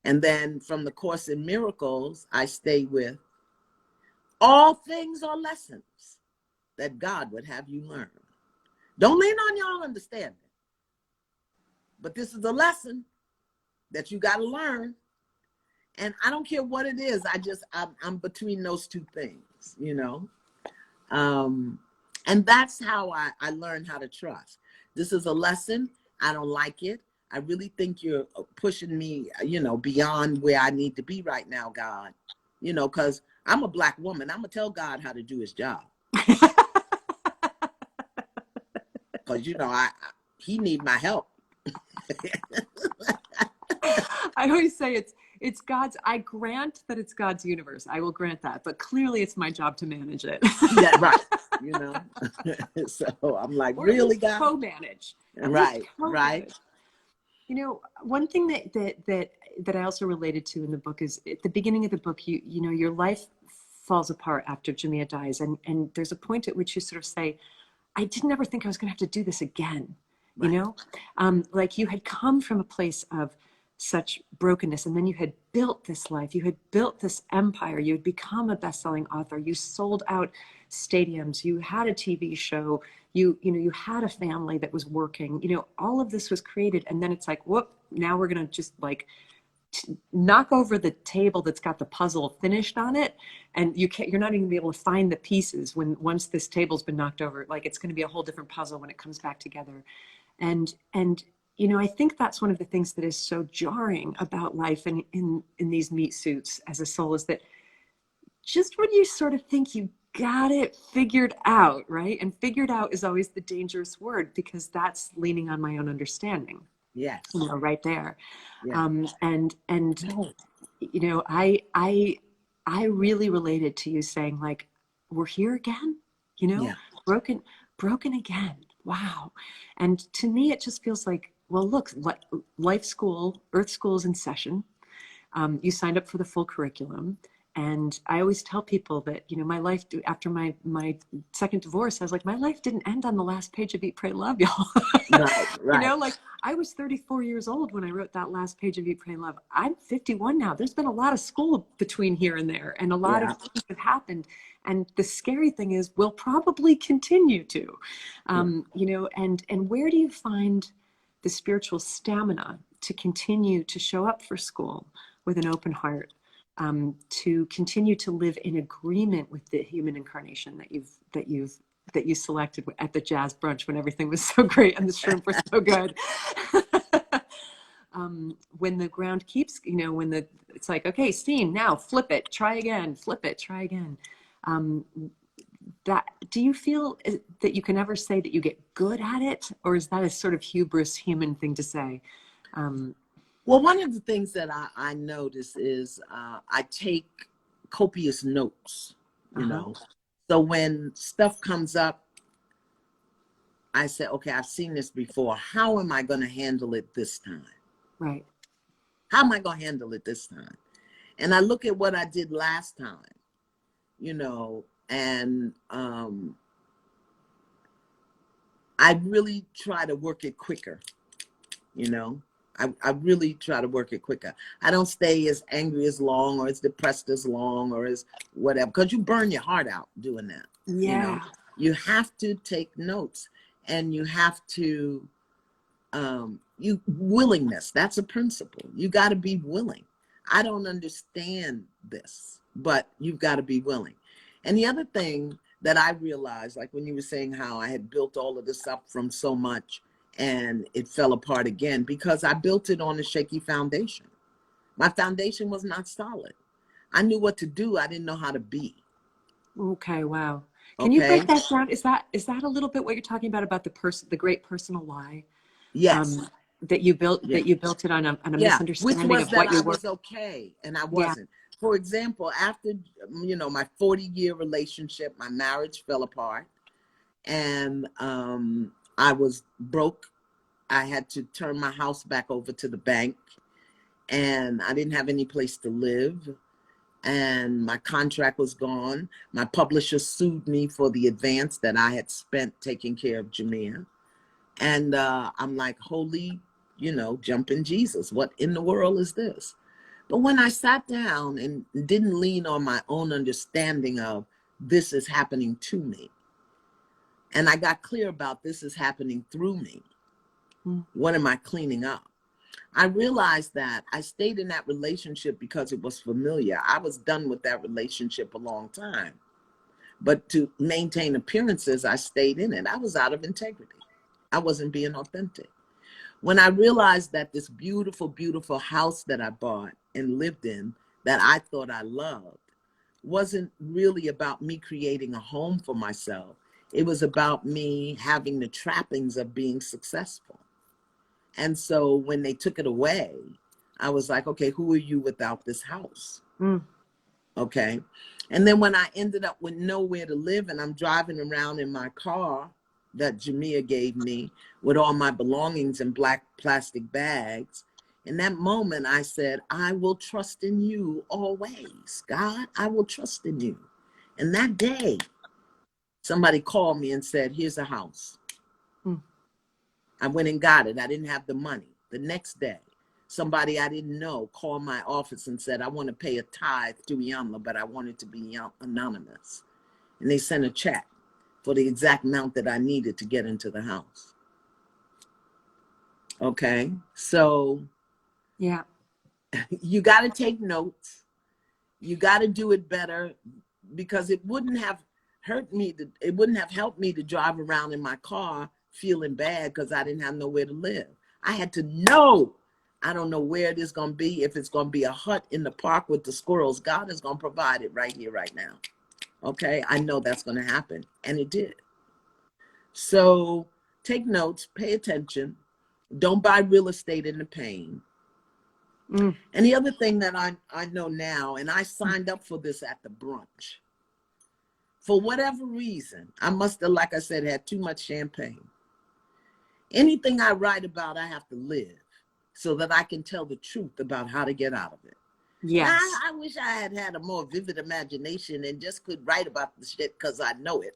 Speaker 2: And then from the Course in Miracles, I stay with all things are lessons that God would have you learn. Don't lean on your own understanding. But this is a lesson that you got to learn. And I don't care what it is. I'm between those two things, you know. And that's how I learned how to trust. This is a lesson. I don't like it. I really think you're pushing me, you know, beyond where I need to be right now, God. You know, because I'm a Black woman. I'm going to tell God how to do his job. Because, you know, he need my help.
Speaker 1: I always say it's God's, I grant that it's God's universe. I will grant that. But clearly it's my job to manage it.
Speaker 2: Yeah, right. You know, so I'm like,
Speaker 1: or
Speaker 2: really, God?
Speaker 1: Co-manage.
Speaker 2: Right, right.
Speaker 1: You know, one thing that I also related to in the book is at the beginning of the book, you know, your life falls apart after Jamia dies. And there's a point at which you sort of say, I didn't ever think I was going to have to do this again. Right. You know, like you had come from a place of such brokenness, and then you had built this life, you had built this empire, you had become a best-selling author, you sold out stadiums, you had a TV show, you know, you had a family that was working, you know, all of this was created. And then it's like, whoop, now we're going to just like knock over the table that's got the puzzle finished on it. And you're not even gonna be able to find the pieces once this table's been knocked over. Like it's going to be a whole different puzzle when it comes back together. And I think that's one of the things that is so jarring about life in these meat suits as a soul, is that just when you sort of think you got it figured out, right? And figured out is always the dangerous word, because that's leaning on my own understanding.
Speaker 2: Yes.
Speaker 1: Right there.
Speaker 2: Yeah.
Speaker 1: And
Speaker 2: No.
Speaker 1: I really related to you saying, like, we're here again,
Speaker 2: Yeah.
Speaker 1: broken again. Wow. And to me, it just feels like, well, look, life school, Earth School is in session. You signed up for the full curriculum. And I always tell people that, my life after my second divorce, I was like, my life didn't end on the last page of Eat, Pray, Love, y'all.
Speaker 2: Right.
Speaker 1: Like, I was 34 years old when I wrote that last page of Eat, Pray, Love. I'm 51 now. There's been a lot of school between here and there, and a lot of things have happened. And the scary thing is, we'll probably continue to, and where do you find the spiritual stamina to continue to show up for school with an open heart? To continue to live in agreement with the human incarnation that you selected at the jazz brunch when everything was so great and the shrimp were so good. When the ground keeps, it's like, okay, scene, now flip it, try again, flip it, try again. That, do you feel that you can ever say that you get good at it, or is that a sort of hubris human thing to say?
Speaker 2: Well, one of the things that I notice is I take copious notes, So when stuff comes up, I say, okay, I've seen this before. How am I going to handle it this time?
Speaker 1: Right.
Speaker 2: How am I going to handle it this time? And I look at what I did last time, and I really try to work it quicker, I really try to work it quicker. I don't stay as angry as long, or as depressed as long, or as whatever, because you burn your heart out doing that.
Speaker 1: Yeah.
Speaker 2: You have to take notes, and you have to, willingness, that's a principle. You got to be willing. I don't understand this, but you've got to be willing. And the other thing that I realized, like when you were saying how I had built all of this up from so much, and it fell apart again, because I built it on a shaky foundation. My foundation was not solid. I knew what to do. I didn't know how to be.
Speaker 1: Okay. Wow. Can you break that down? Is that a little bit what you're talking about the great personal lie?
Speaker 2: Yes.
Speaker 1: That you built it on a misunderstanding
Speaker 2: which was
Speaker 1: of
Speaker 2: that
Speaker 1: what you
Speaker 2: I
Speaker 1: were.
Speaker 2: was okay, and I wasn't. For example, after my 40-year relationship, my marriage fell apart, and I was broke. I had to turn my house back over to the bank, and I didn't have any place to live, and my contract was gone. My publisher sued me for the advance that I had spent taking care of Jamia. And I'm like, holy, jumping Jesus, what in the world is this? But when I sat down and didn't lean on my own understanding of this is happening to me, and I got clear about this is happening through me, what am I cleaning up? I realized that I stayed in that relationship because it was familiar. I was done with that relationship a long time. But to maintain appearances, I stayed in it. I was out of integrity. I wasn't being authentic. When I realized that this beautiful, beautiful house that I bought and lived in, that I thought I loved, wasn't really about me creating a home for myself. It was about me having the trappings of being successful. And so when they took it away, I was like, okay, who are you without this house? Okay. And then when I ended up with nowhere to live, and I'm driving around in my car that Jamia gave me with all my belongings in black plastic bags, in that moment I said, I will trust in you always. God, I will trust in you. And that day, somebody called me and said, here's a house. I went and got it. I didn't have the money. The next day, somebody I didn't know called my office and said, I want to pay a tithe to Iyanla, but I want it to be anonymous. And they sent a check for the exact amount that I needed to get into the house. Okay. So
Speaker 1: Yeah.
Speaker 2: You got to take notes. You got to do it better, because it wouldn't have hurt me. It wouldn't have helped me to drive around in my car feeling bad because I didn't have nowhere to live. I had to know. I don't know where it is going to be. If it's going to be a hut in the park with the squirrels, God is going to provide it right here, right now. Okay, I know that's going to happen. And it did. So take notes, pay attention. Don't buy real estate in the pain. And the other thing that I know now, and I signed up for this at the brunch. For whatever reason, I must have, like I said, had too much champagne. Anything I write about, I have to live so that I can tell the truth about how to get out of it.
Speaker 1: Yes.
Speaker 2: I wish I had had a more vivid imagination and just could write about the shit because I know it.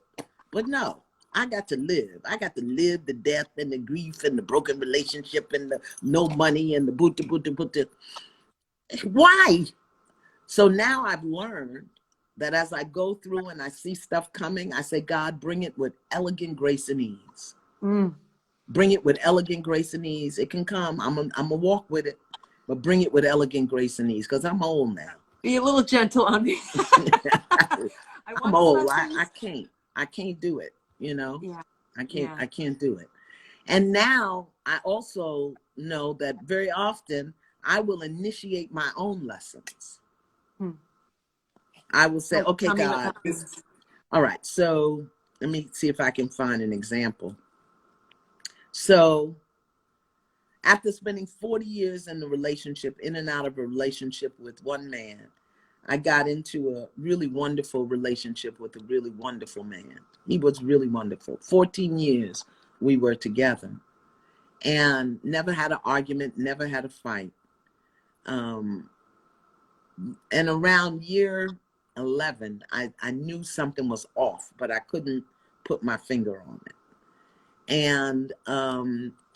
Speaker 2: But no, I got to live. I got to live the death and the grief and the broken relationship and the no money and the buta. Why? So now I've learned that as I go through and I see stuff coming, I say, God, bring it with elegant grace and ease. Bring it with elegant grace and ease. It can come. I'm a walk with it, but bring it with elegant grace and ease because I'm old now.
Speaker 1: Be a little gentle on me.
Speaker 2: I'm old. I can't do it. You know, I can't do it. And now I also know that very often I will initiate my own lessons. I will say, okay, God, all right. So let me see if I can find an example. So after spending 40 years in the relationship, in and out of a relationship with one man, I got into a really wonderful relationship with a really wonderful man. He was really wonderful. 14 years we were together and never had an argument, never had a fight. And around year 11, I knew something was off, but I couldn't put my finger on it. And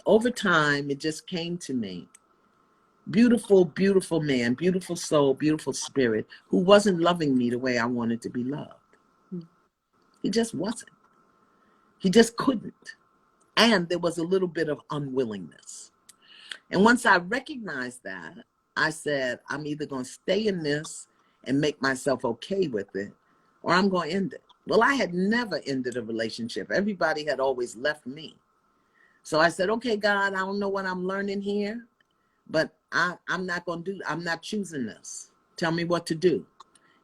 Speaker 2: over time, it just came to me. Beautiful, beautiful man, beautiful soul, beautiful spirit, who wasn't loving me the way I wanted to be loved. He just wasn't. He just couldn't. And there was a little bit of unwillingness. And once I recognized that, I said, I'm either going to stay in this and make myself okay with it, or I'm going to end it. Well, I had never ended a relationship. Everybody had always left me. So I said, okay, God, I don't know what I'm learning here, but I'm not choosing this. Tell me what to do.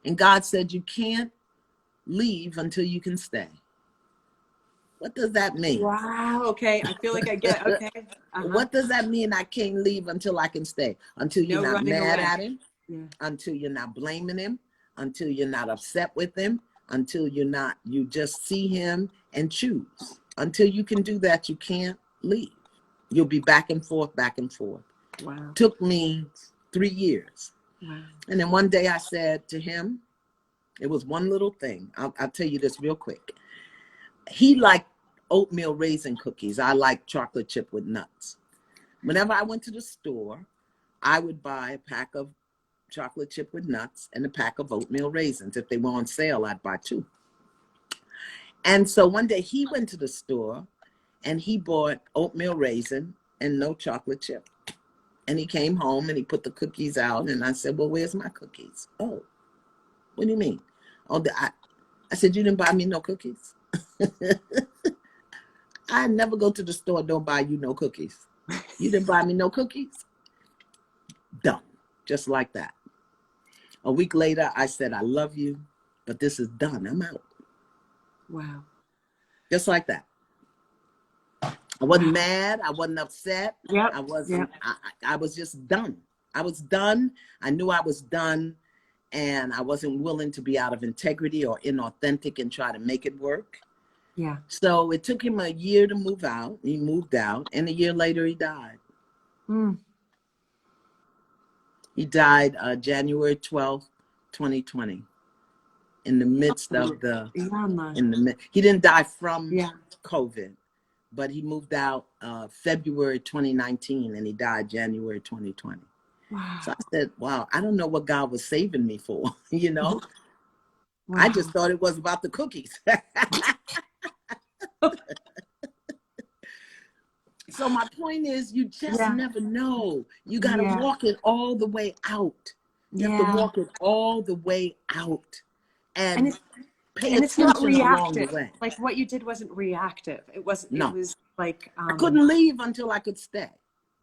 Speaker 2: And God said, you can't leave until you can stay. What does that mean?
Speaker 1: Wow. Okay. I feel like I get it. Okay.
Speaker 2: What does that mean? I can't leave until I can stay, until you're not mad at him, until you're not blaming him, until you're not upset with him, until you just see him and choose. Until you can do that, you can't leave. You'll be back and forth, back and forth.
Speaker 1: Wow.
Speaker 2: Took me 3 years.
Speaker 1: Wow.
Speaker 2: And then one day I said to him, it was one little thing. I'll tell you this real quick. He liked oatmeal raisin cookies. I like chocolate chip with nuts. Whenever I went to the store, I would buy a pack of chocolate chip with nuts and a pack of oatmeal raisins. If they were on sale, I'd buy 2. And so one day he went to the store and he bought oatmeal raisin and no chocolate chip. And he came home and he put the cookies out. And I said, well, where's my cookies? Oh, what do you mean? Oh, I said, you didn't buy me no cookies? I never go to the store, don't buy you no cookies. You didn't buy me no cookies? Done. Just like that. A week later, I said, I love you, but this is done. I'm out.
Speaker 1: Wow.
Speaker 2: Just like that. I wasn't mad. I wasn't upset.
Speaker 1: Yep.
Speaker 2: I wasn't. Yep. I was just done. I was done. I knew I was done. And I wasn't willing to be out of integrity or inauthentic and try to make it work.
Speaker 1: Yeah.
Speaker 2: So it took him a year to move out. He moved out. And a year later, he died. He died January 12th, 2020. In the midst of he didn't die from COVID, but he moved out February 2019 and he died January 2020. Wow. So I said, wow, I don't know what God was saving me for, you know? Wow. I just thought it was about the cookies. So my point is, you just never know. You got to walk it all the way out. You have to walk it all the way out. And pay attention
Speaker 1: not reactive.
Speaker 2: Along the way.
Speaker 1: Like what you did wasn't reactive. It wasn't. No. It was like
Speaker 2: I couldn't leave until I could stay.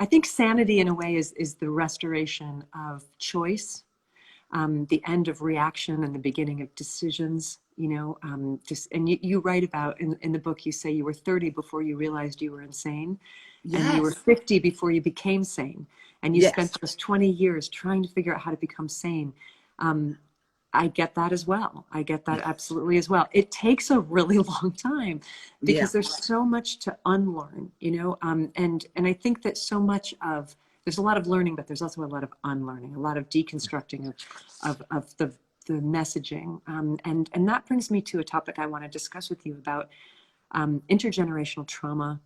Speaker 3: I think sanity in a way is the restoration of choice, the end of reaction and the beginning of decisions. And you write about in the book, you say you were 30 before you realized you were insane, and you were
Speaker 2: Yes.
Speaker 3: 50 before you became sane, and you spent
Speaker 2: Yes.
Speaker 3: those 20 years trying to figure out how to become sane. I get that as well. I get that absolutely as well. It takes a really long time
Speaker 2: Yeah.
Speaker 3: because there's so much to unlearn, and I think that so much of, there's a lot of learning, but there's also a lot of unlearning, a lot of deconstructing of the messaging. And that brings me to a topic I want to discuss with you about intergenerational trauma.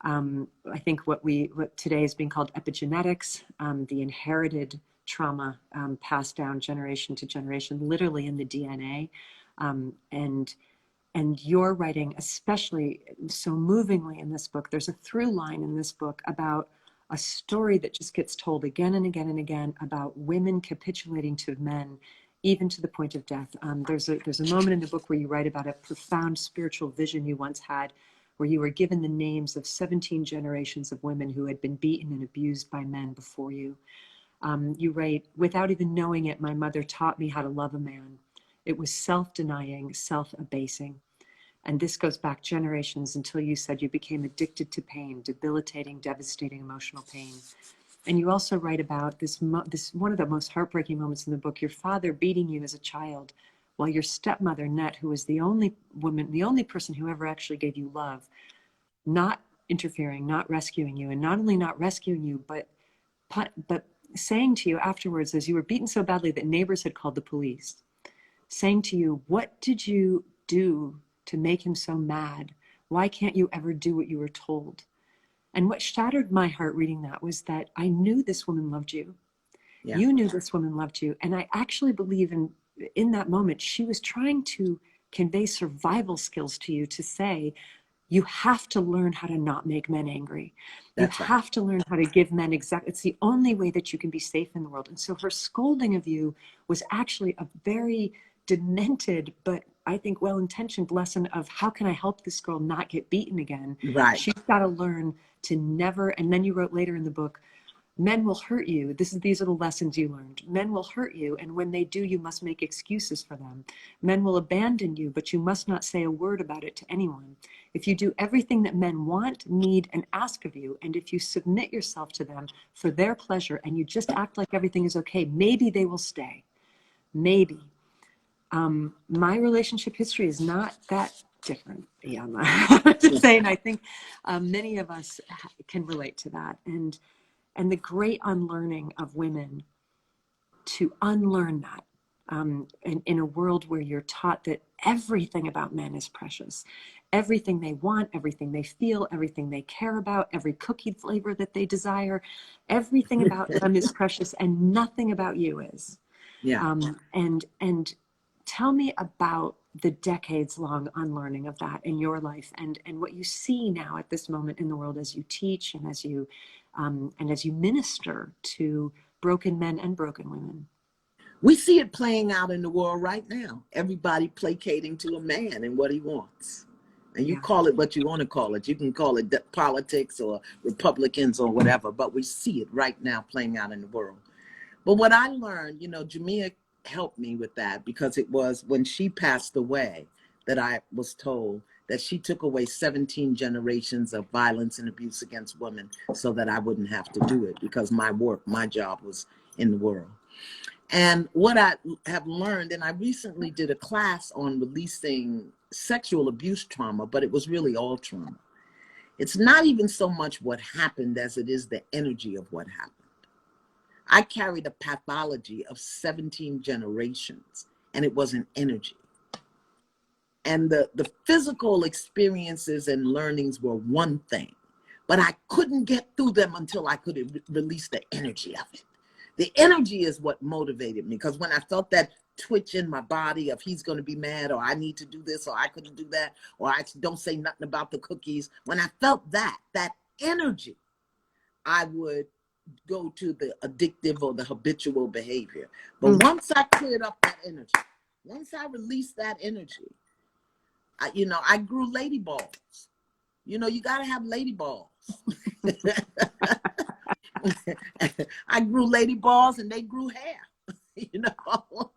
Speaker 3: I think what today is being called epigenetics, the inherited trauma passed down generation to generation, literally in the DNA. And your writing, especially so movingly in this book, there's a through line in this book about a story that just gets told again and again and again about women capitulating to men, even to the point of death. There's a moment in the book where you write about a profound spiritual vision you once had, where you were given the names of 17 generations of women who had been beaten and abused by men before you. You write, without even knowing it, my mother taught me how to love a man. It was self-denying, self-abasing. And this goes back generations until you said you became addicted to pain, debilitating, devastating emotional pain. And you also write about this one of the most heartbreaking moments in the book, your father beating you as a child, while your stepmother, Net, who was the only woman, the only person who ever actually gave you love, not interfering, not rescuing you, and not only not rescuing you, but saying to you afterwards, as you were beaten so badly that neighbors had called the police, saying to you, what did you do to make him so mad? Why can't you ever do what you were told? And what shattered my heart reading that was that I knew this woman loved you.
Speaker 2: Yeah.
Speaker 3: You knew this woman loved you. And I actually believe in that moment, she was trying to convey survival skills to you, to say, you have to learn how to not make men angry. You
Speaker 2: That's right.
Speaker 3: have to learn how to give men it's the only way that you can be safe in the world. And so her scolding of you was actually a very demented, but I think well-intentioned lesson of how can I help this girl not get beaten again?
Speaker 2: Right.
Speaker 3: She's got to learn to never, and then you wrote later in the book, men will hurt you. These are the lessons you learned. Men will hurt you, and when they do, you must make excuses for them. Men will abandon you, but you must not say a word about it to anyone. If you do everything that men want, need, and ask of you, and if you submit yourself to them for their pleasure, and you just act like everything is okay, maybe they will stay. Maybe. My relationship history is not that different, Iyanla. Just saying, I think many of us can relate to that. And the great unlearning of women to unlearn that in a world where you're taught that everything about men is precious. Everything they want, everything they feel, everything they care about, every cookie flavor that they desire, everything about them is precious, and nothing about you is.
Speaker 2: Yeah.
Speaker 3: And tell me about the decades-long unlearning of that in your life, and what you see now at this moment in the world as you teach and as you minister to broken men and broken women.
Speaker 2: We see it playing out in the world right now. Everybody placating to a man and what he wants. And you call it what you want to call it. You can call it politics or Republicans or whatever, but we see it right now playing out in the world. But what I learned, Jamia helped me with that, because it was when she passed away that I was told that she took away 17 generations of violence and abuse against women so that I wouldn't have to do it, because my job was in the world. And what I have learned, and I recently did a class on releasing sexual abuse trauma, but it was really all trauma. It's not even so much what happened as it is the energy of what happened. I carried a pathology of 17 generations, and it was an energy. And the physical experiences and learnings were one thing, but I couldn't get through them until I could release the energy of it. The energy is what motivated me, because when I felt that twitch in my body of he's going to be mad, or I need to do this, or I couldn't do that, or I don't say nothing about the cookies, when I felt that energy, I would go to the addictive or the habitual behavior. But once I cleared up that energy, once I released that energy, I grew lady balls. You got to have lady balls. I grew lady balls and they grew hair, you know.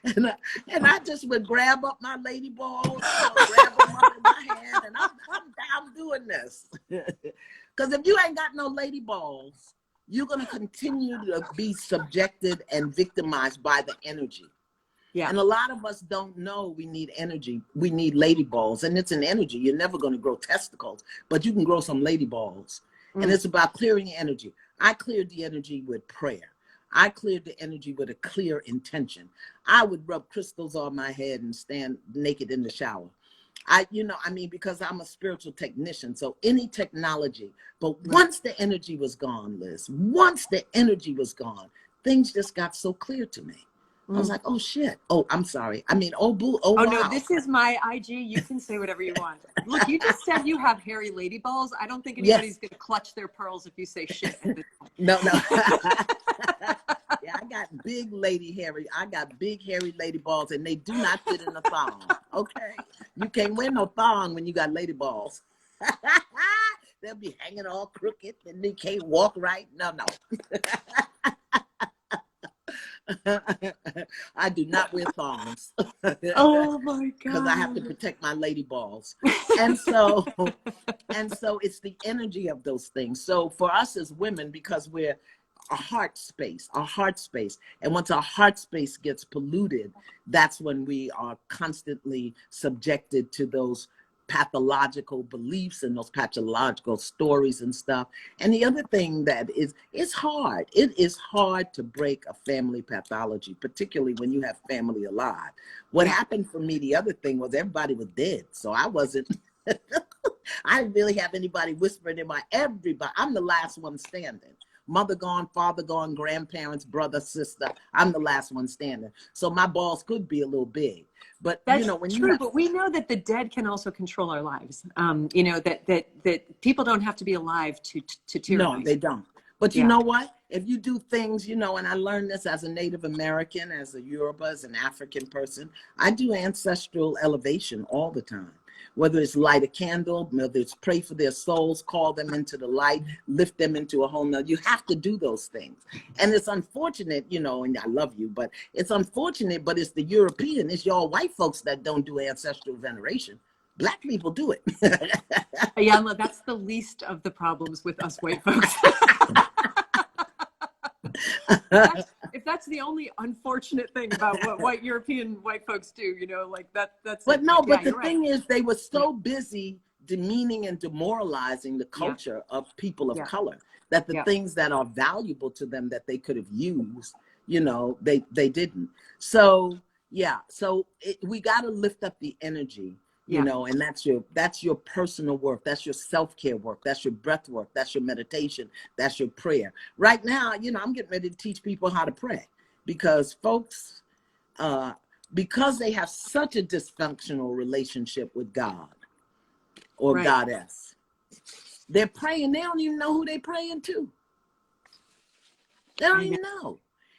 Speaker 2: And I just would grab up my lady balls, you know, grab them up in my hand, and I'm doing this. Because if you ain't got no lady balls, you're going to continue to be subjected and victimized by the energy.
Speaker 3: Yeah.
Speaker 2: And a lot of us don't know we need energy. We need lady balls, and it's an energy. You're never going to grow testicles, but you can grow some lady balls. And it's about clearing the energy. I cleared the energy with prayer. I cleared the energy with a clear intention. I would rub crystals on my head and stand naked in the shower. Because I'm a spiritual technician, so any technology. But once the energy was gone, Liz, once the energy was gone, things just got so clear to me. I was like, oh shit. Oh, I'm sorry. I mean, oh boo. Oh, wow.
Speaker 3: No, this is my IG. You can say whatever you want. Look, you just said you have hairy lady balls. I don't think anybody's going to clutch their pearls if you say shit.
Speaker 2: No. Yeah, I got big hairy lady balls, and they do not fit in a thong. Okay, you can't wear no thong when you got lady balls. They'll be hanging all crooked, and they can't walk right. No. I do not wear thongs.
Speaker 3: Oh my God!
Speaker 2: Because I have to protect my lady balls, and so it's the energy of those things. So for us as women, because we're our heart space. And once our heart space gets polluted, that's when we are constantly subjected to those pathological beliefs and those pathological stories and stuff. And the other thing that it's hard. It is hard to break a family pathology, particularly when you have family alive. What happened for me, the other thing was everybody was dead. So I wasn't, I didn't really have anybody whispering in my everybody. I'm the last one standing. Mother gone, father gone, grandparents, brother, sister. I'm the last one standing. So my balls could be a little big. But
Speaker 3: that's
Speaker 2: when
Speaker 3: true. But we know that the dead can also control our lives. That people don't have to be alive to tyrannize.
Speaker 2: No, they don't. But you know what? If you do things, and I learned this as a Native American, as a Yoruba, as an African person, I do ancestral elevation all the time. Whether it's light a candle, whether it's pray for their souls, call them into the light, lift them into a whole nother. You have to do those things. And it's unfortunate, and I love you, but it's unfortunate, but it's the European, it's y'all white folks that don't do ancestral veneration. Black people do it.
Speaker 3: Iyanla, that's the least of the problems with us white folks. If that's the only unfortunate thing about what white European white folks do, that's.
Speaker 2: But no, but the thing is, they were so busy demeaning and demoralizing the culture of people of color that the things that are valuable to them that they could have used, they didn't. So we got to lift up the energy. And that's your personal work. That's your self-care work. That's your breath work. That's your meditation. That's your prayer. Right now, I'm getting ready to teach people how to pray because folks, because they have such a dysfunctional relationship with God or goddess, they're praying. They don't even know who they're praying to. They don't even know.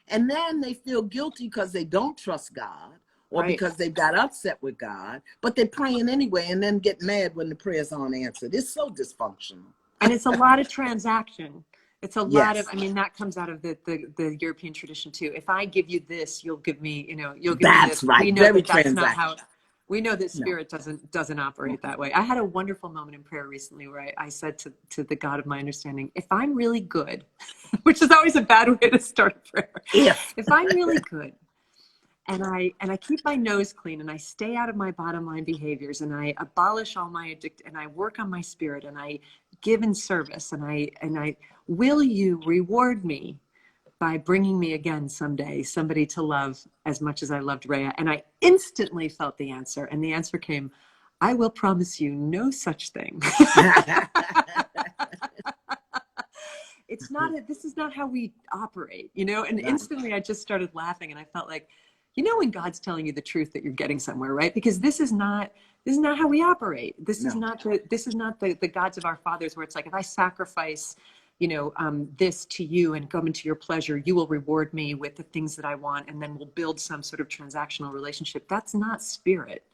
Speaker 2: And then they feel guilty because they don't trust God. Or because they got upset with God, but they're praying anyway and then get mad when the prayers aren't answered. It's so dysfunctional.
Speaker 3: And it's a lot of transaction. It's a lot of, that comes out of the European tradition too. If I give you this, you'll give me, you'll give me this.
Speaker 2: That's right.
Speaker 3: We know
Speaker 2: Very
Speaker 3: that's not how, we know that spirit doesn't operate that way. I had a wonderful moment in prayer recently where I said to the God of my understanding, if I'm really good, which is always a bad way to start a prayer.
Speaker 2: Yeah.
Speaker 3: If I'm really good, and I keep my nose clean and I stay out of my bottom line behaviors and I abolish all my and I work on my spirit and I give in service and I will you reward me by bringing me again someday somebody to love as much as I loved Rhea? And I instantly felt the answer, and the answer came, I will promise you no such thing. It's not this is not how we operate, and instantly I just started laughing and I felt like, when God's telling you the truth that you're getting somewhere, right? Because this is not how we operate. This is not the gods of our fathers where it's like, if I sacrifice, this to you and come into your pleasure, you will reward me with the things that I want. And then we'll build some sort of transactional relationship. That's not spirit.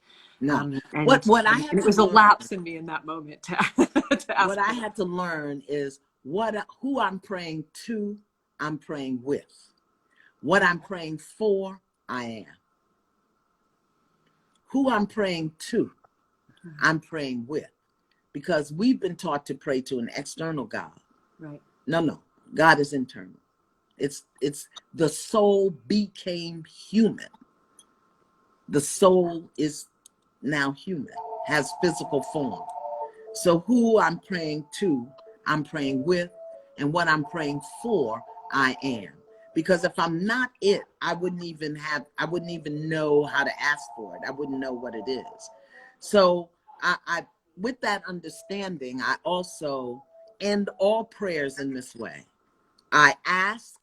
Speaker 2: No.
Speaker 3: It was a lapse in me in that moment to ask.
Speaker 2: What I had to learn is who I'm praying to, I'm praying with. What I'm praying for, I am. Who I'm praying to, I'm praying with. Because we've been taught to pray to an external God.
Speaker 3: Right.
Speaker 2: No. God is internal. It's the soul became human. The soul is now human, has physical form. So who I'm praying to, I'm praying with, and what I'm praying for, I am. Because if I'm not it, I wouldn't even know how to ask for it. I wouldn't know what it is. So I with that understanding, I also end all prayers in this way. I ask,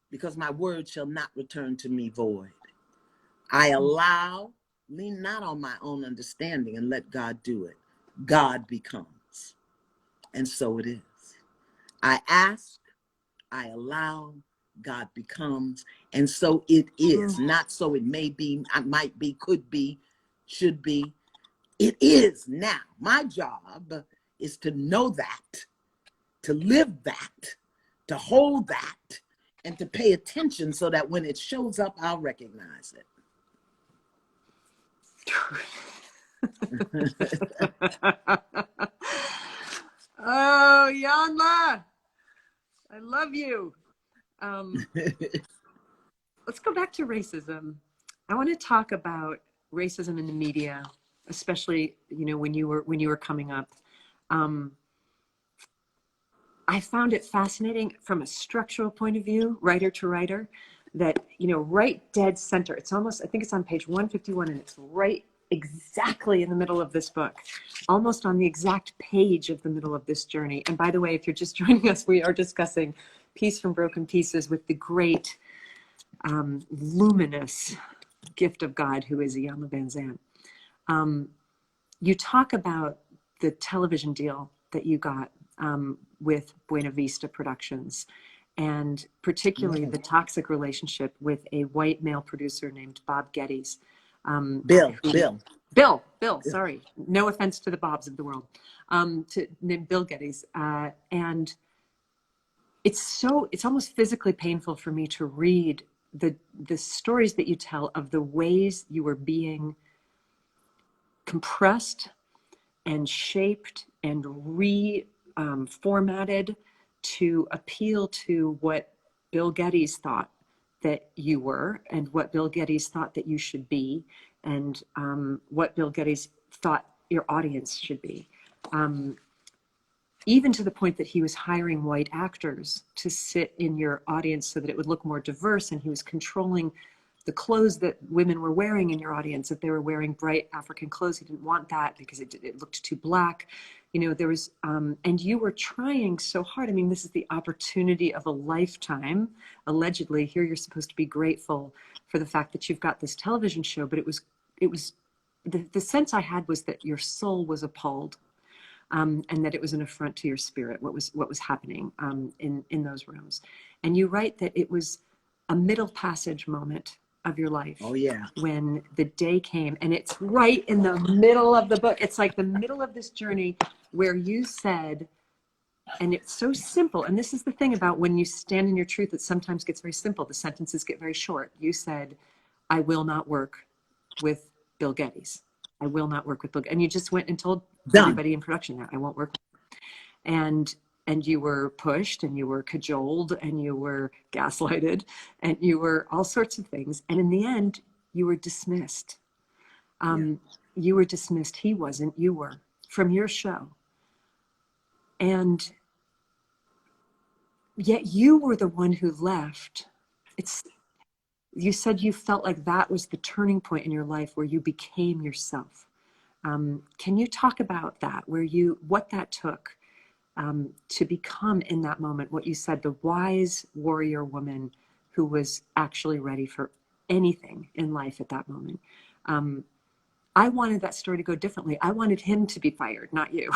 Speaker 2: because my word shall not return to me void. I allow, lean not on my own understanding, and let God do it. God becomes. And so it is. I ask, I allow, God becomes, and so it is. Not so it may be, I might be, could be, should be. It is now. My job is to know that, to live that, to hold that, and to pay attention so that when it shows up, I'll recognize it.
Speaker 3: Oh, Iyanla, I love you. Let's go back to racism. I want to talk about racism in the media, especially, when you were coming up. I found it fascinating from a structural point of view, writer to writer, that, right dead center. It's almost, I think it's on page 151, and it's right exactly in the middle of this book, almost on the exact page of the middle of this journey. And by the way, if you're just joining us, we are discussing Piece from Broken Pieces with the great, luminous gift of God, who is Iyanla Vanzant. You talk about the television deal that you got with Buena Vista Productions, and particularly the toxic relationship with a white male producer named Bob Geddes. Bill, sorry. No offense to the Bobs of the world, named Bill Geddes. And it's almost physically painful for me to read the stories that you tell of the ways you were being compressed and shaped and reformatted to appeal to what Bill Geddes thought that you were, and what Bill Geddes thought that you should be, and what Bill Geddes thought your audience should be. Even to the point that he was hiring white actors to sit in your audience so that it would look more diverse, and he was controlling the clothes that women were wearing in your audience. If they were wearing bright African clothes, he didn't want that because it looked too black. There was, and you were trying so hard. I mean, this is the opportunity of a lifetime. Allegedly, here you're supposed to be grateful for the fact that you've got this television show, but it was the sense I had was that your soul was appalled. And that it was an affront to your spirit, what was happening in those rooms. And you write that it was a middle passage moment of your life.
Speaker 2: Oh, yeah.
Speaker 3: When the day came, and it's right in the middle of the book. It's like the middle of this journey where you said, and it's so simple, and this is the thing about when you stand in your truth, it sometimes gets very simple. The sentences get very short. You said, I will not work with Bill Geddes. I will not work with Bill. And you just went and told everybody in production that I won't work with him. And you were pushed, and you were cajoled, and you were gaslighted, and you were all sorts of things. And in the end, you were dismissed. You were dismissed. He wasn't, you were, from your show. And yet you were the one who left. You said you felt like that was the turning point in your life where you became yourself. Can you talk about that, what that took to become in that moment, what you said, the wise warrior woman who was actually ready for anything in life at that moment? I wanted that story to go differently. I wanted him to be fired, not you.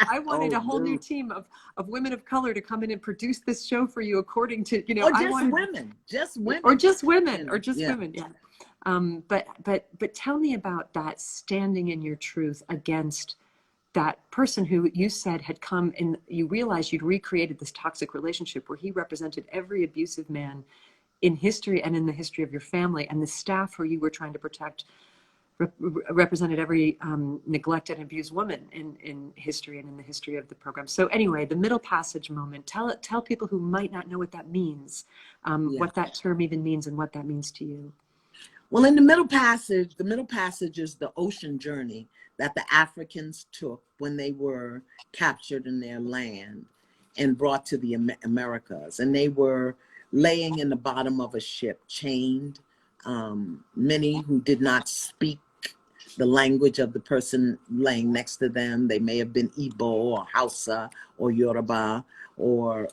Speaker 3: I wanted a whole new team of women of color to come in and produce this show for you according to,
Speaker 2: Or just women.
Speaker 3: Yeah. But tell me about that, standing in your truth against that person who you said had come and you realized you'd recreated this toxic relationship where he represented every abusive man in history and in the history of your family, and the staff who you were trying to protect represented every neglected and abused woman in history and in the history of the program. So anyway, the middle passage moment, tell people who might not know what that means, what that term even means and what that means to you.
Speaker 2: Well, in the middle passage is the ocean journey that the Africans took when they were captured in their land and brought to the Americas. And they were laying in the bottom of a ship, chained. Many who did not speak the language of the person laying next to them. They may have been Igbo or Hausa or Yoruba or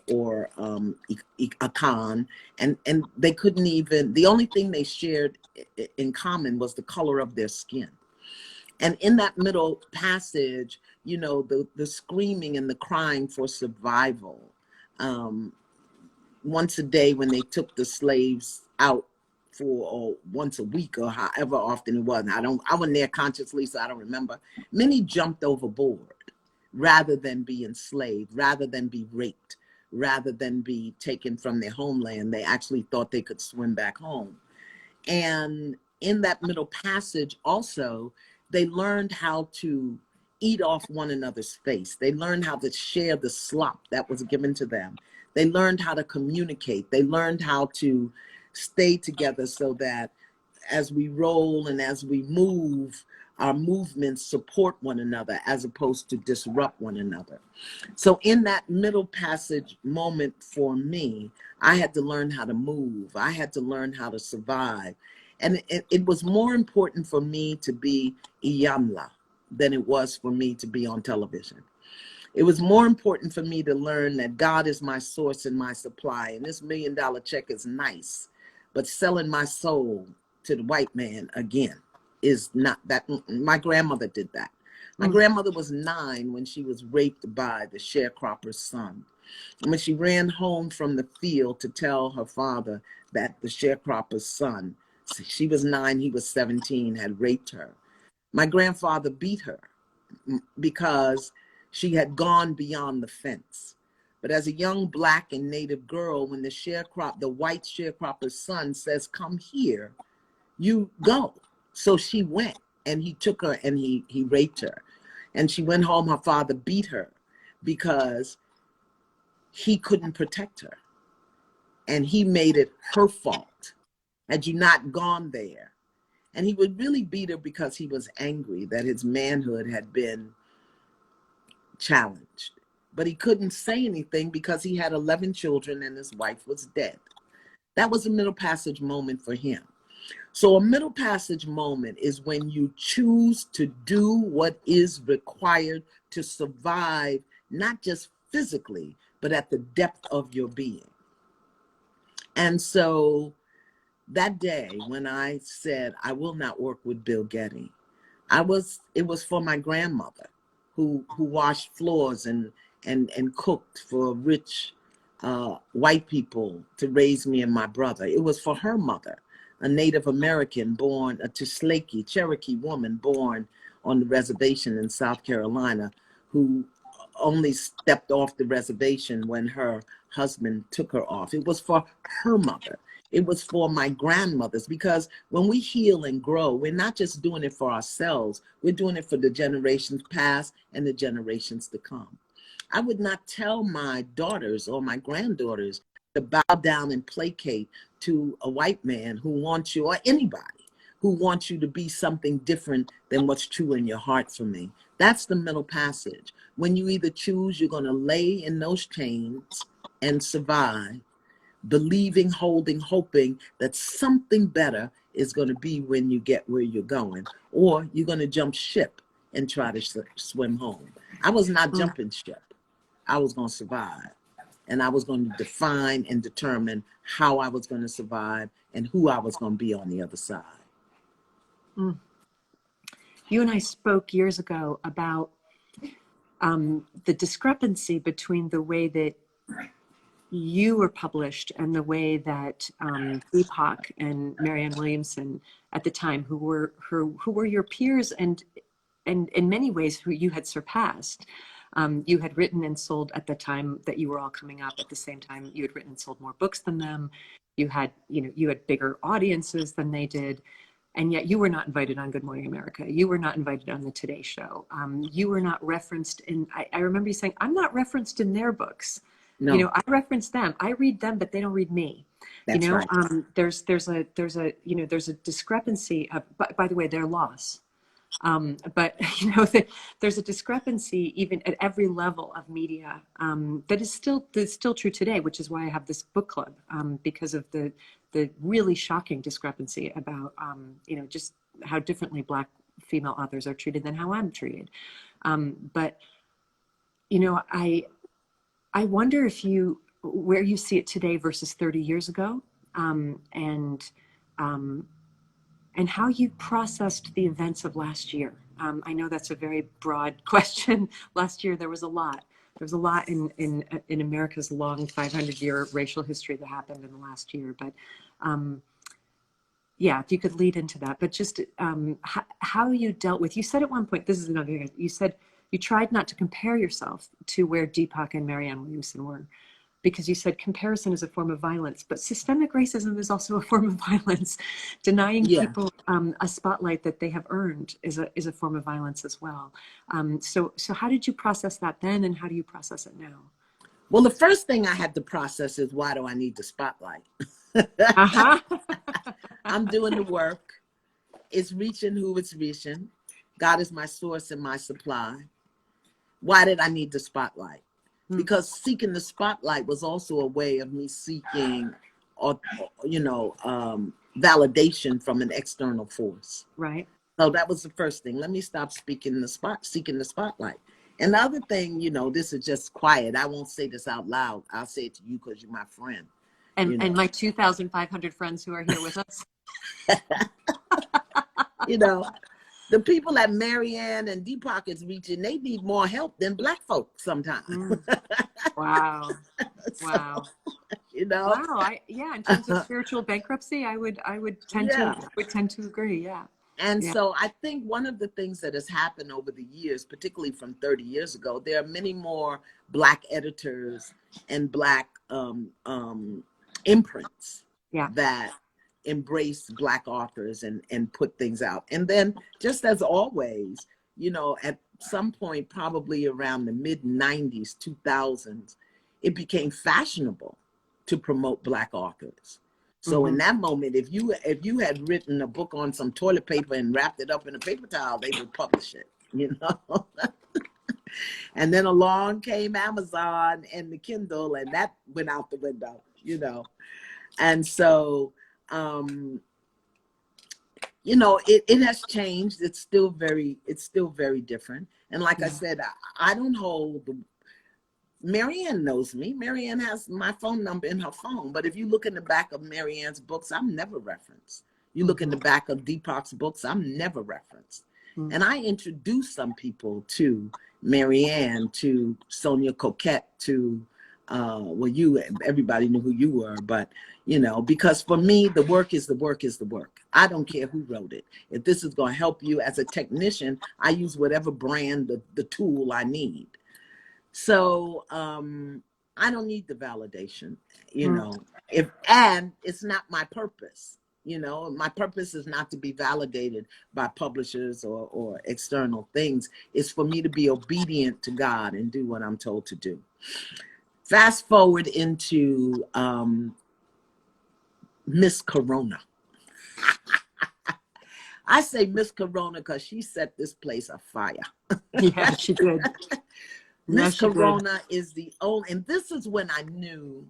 Speaker 2: Akan, and they couldn't even, the only thing they shared in common was the color of their skin. And in that middle passage, you know, the screaming and the crying for survival. Once a day when they took the slaves out for once a week or however often it was. I wasn't there consciously, so I don't remember. Many jumped overboard rather than be enslaved, rather than be raped, rather than be taken from their homeland. They actually thought they could swim back home. And in that middle passage also, they learned how to eat off one another's face. They learned how to share the slop that was given to them. They learned how to communicate. They learned how to stay together so that as we roll and as we move, our movements support one another as opposed to disrupt one another. So in that middle passage moment for me, I had to learn how to move. I had to learn how to survive. And it was more important for me to be Iyanla than it was for me to be on television. It was more important for me to learn that God is my source and my supply. And this $1 million check is nice, but selling my soul to the white man again is not that. My grandmother did that. My grandmother was 9 when she was raped by the sharecropper's son. And when she ran home from the field to tell her father that the sharecropper's son, she was 9, he was 17, had raped her, my grandfather beat her because she had gone beyond the fence. But as a young Black and Native girl, when the white sharecropper's son says, "Come here," you go. So she went, and he took her and he raped her. And she went home, her father beat her because he couldn't protect her. And he made it her fault. Had you not gone there? And he would really beat her because he was angry that his manhood had been challenged. But he couldn't say anything because he had 11 children and his wife was dead. That was a middle passage moment for him. So a middle passage moment is when you choose to do what is required to survive, not just physically, but at the depth of your being. And so that day when I said, I will not work with Bill Getty, it was for my grandmother who washed floors and cooked for rich white people to raise me and my brother. It was for her mother, a Native American born, a Tishleki, Cherokee woman born on the reservation in South Carolina, who only stepped off the reservation when her husband took her off. It was for her mother. It was for my grandmothers, because when we heal and grow, we're not just doing it for ourselves, we're doing it for the generations past and the generations to come. I would not tell my daughters or my granddaughters to bow down and placate to a white man who wants you, or anybody who wants you to be something different than what's true in your heart for me. That's the middle passage. When you either choose you're going to lay in those chains and survive, believing, holding, hoping that something better is going to be when you get where you're going, or you're going to jump ship and try to swim home. I was not jumping ship. I was going to survive. And I was going to define and determine how I was going to survive and who I was going to be on the other side.
Speaker 3: You and I spoke years ago about the discrepancy between the way that you were published and the way that Deepak and Marianne Williamson at the time, who were your peers and and in many ways who you had surpassed. You had written and sold at the time that you were all coming up. At the same time, you had written and sold more books than them. You had, you had bigger audiences than they did. And yet you were not invited on Good Morning America. You were not invited on the Today Show. You were not referenced in, I remember you saying, I'm not referenced in their books.
Speaker 2: No,
Speaker 3: I reference them. I read them, but they don't read me.
Speaker 2: that's right.
Speaker 3: There's a discrepancy of, by the way, their loss. But there's a discrepancy even at every level of media that is still true today, which is why I have this book club, because of the really shocking discrepancy about just how differently Black female authors are treated than how I'm treated. But I wonder where you see it today versus 30 years ago, and how you processed the events of last year. I know that's a very broad question. Last year, there was a lot. There was a lot in America's long 500-year racial history that happened in the last year. But if you could lead into that. But just how you dealt with, you said at one point, this is another thing, you said you tried not to compare yourself to where Deepak and Marianne Williamson were, because you said comparison is a form of violence, but systemic racism is also a form of violence. Denying people a spotlight that they have earned is a form of violence as well. So how did you process that then, and how do you process it now?
Speaker 2: Well, the first thing I had to process is, why do I need the spotlight? I'm doing the work. It's reaching who it's reaching. God is my source and my supply. Why did I need the spotlight? Because seeking the spotlight was also a way of me seeking, validation from an external force.
Speaker 3: Right.
Speaker 2: So that was the first thing. Let me stop seeking the spotlight. And the other thing, this is just quiet. I won't say this out loud. I'll say it to you because you're my friend.
Speaker 3: And my 2,500 friends who are here with us.
Speaker 2: The people that Marianne and Deepak is reaching, they need more help than Black folk sometimes.
Speaker 3: Wow. Wow. Wow. In terms of spiritual bankruptcy, I would tend to agree. Yeah.
Speaker 2: And so I think one of the things that has happened over the years, particularly from 30 years ago, there are many more Black editors and Black imprints that embrace Black authors and put things out. And then, just as always, at some point, probably around the mid 90s, 2000s, it became fashionable to promote Black authors. So in that moment, if you had written a book on some toilet paper and wrapped it up in a paper towel, they would publish it, And then along came Amazon and the Kindle, and that went out the window, And so, it has changed. It's still very different. And like I said, I don't hold Marianne knows me. Marianne has my phone number in her phone. But if you look in the back of Marianne's books, I'm never referenced. You look in the back of Deepak's books, I'm never referenced. And I introduced some people to Marianne, to Sonia Coquette, to everybody knew who you were, but because for me, the work is the work is the work. I don't care who wrote it. If this is going to help you as a technician, I use whatever brand, the tool I need. So I don't need the validation, and it's not my purpose. My purpose is not to be validated by publishers or external things. It's for me to be obedient to God and do what I'm told to do. Fast forward into Miss Corona. I say Miss Corona because she set this place afire.
Speaker 3: Yeah, she did.
Speaker 2: Miss Corona is the only, and this is when I knew,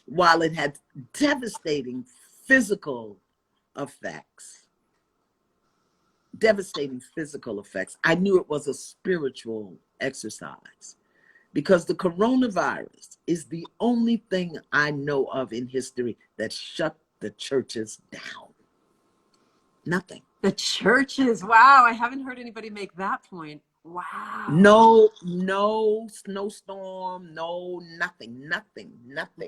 Speaker 2: while it had devastating physical effects, I knew it was a spiritual exercise. Because the coronavirus is the only thing I know of in history that shut the churches down. Nothing.
Speaker 3: The churches. Wow. I haven't heard anybody make that point. Wow.
Speaker 2: No snowstorm, nothing.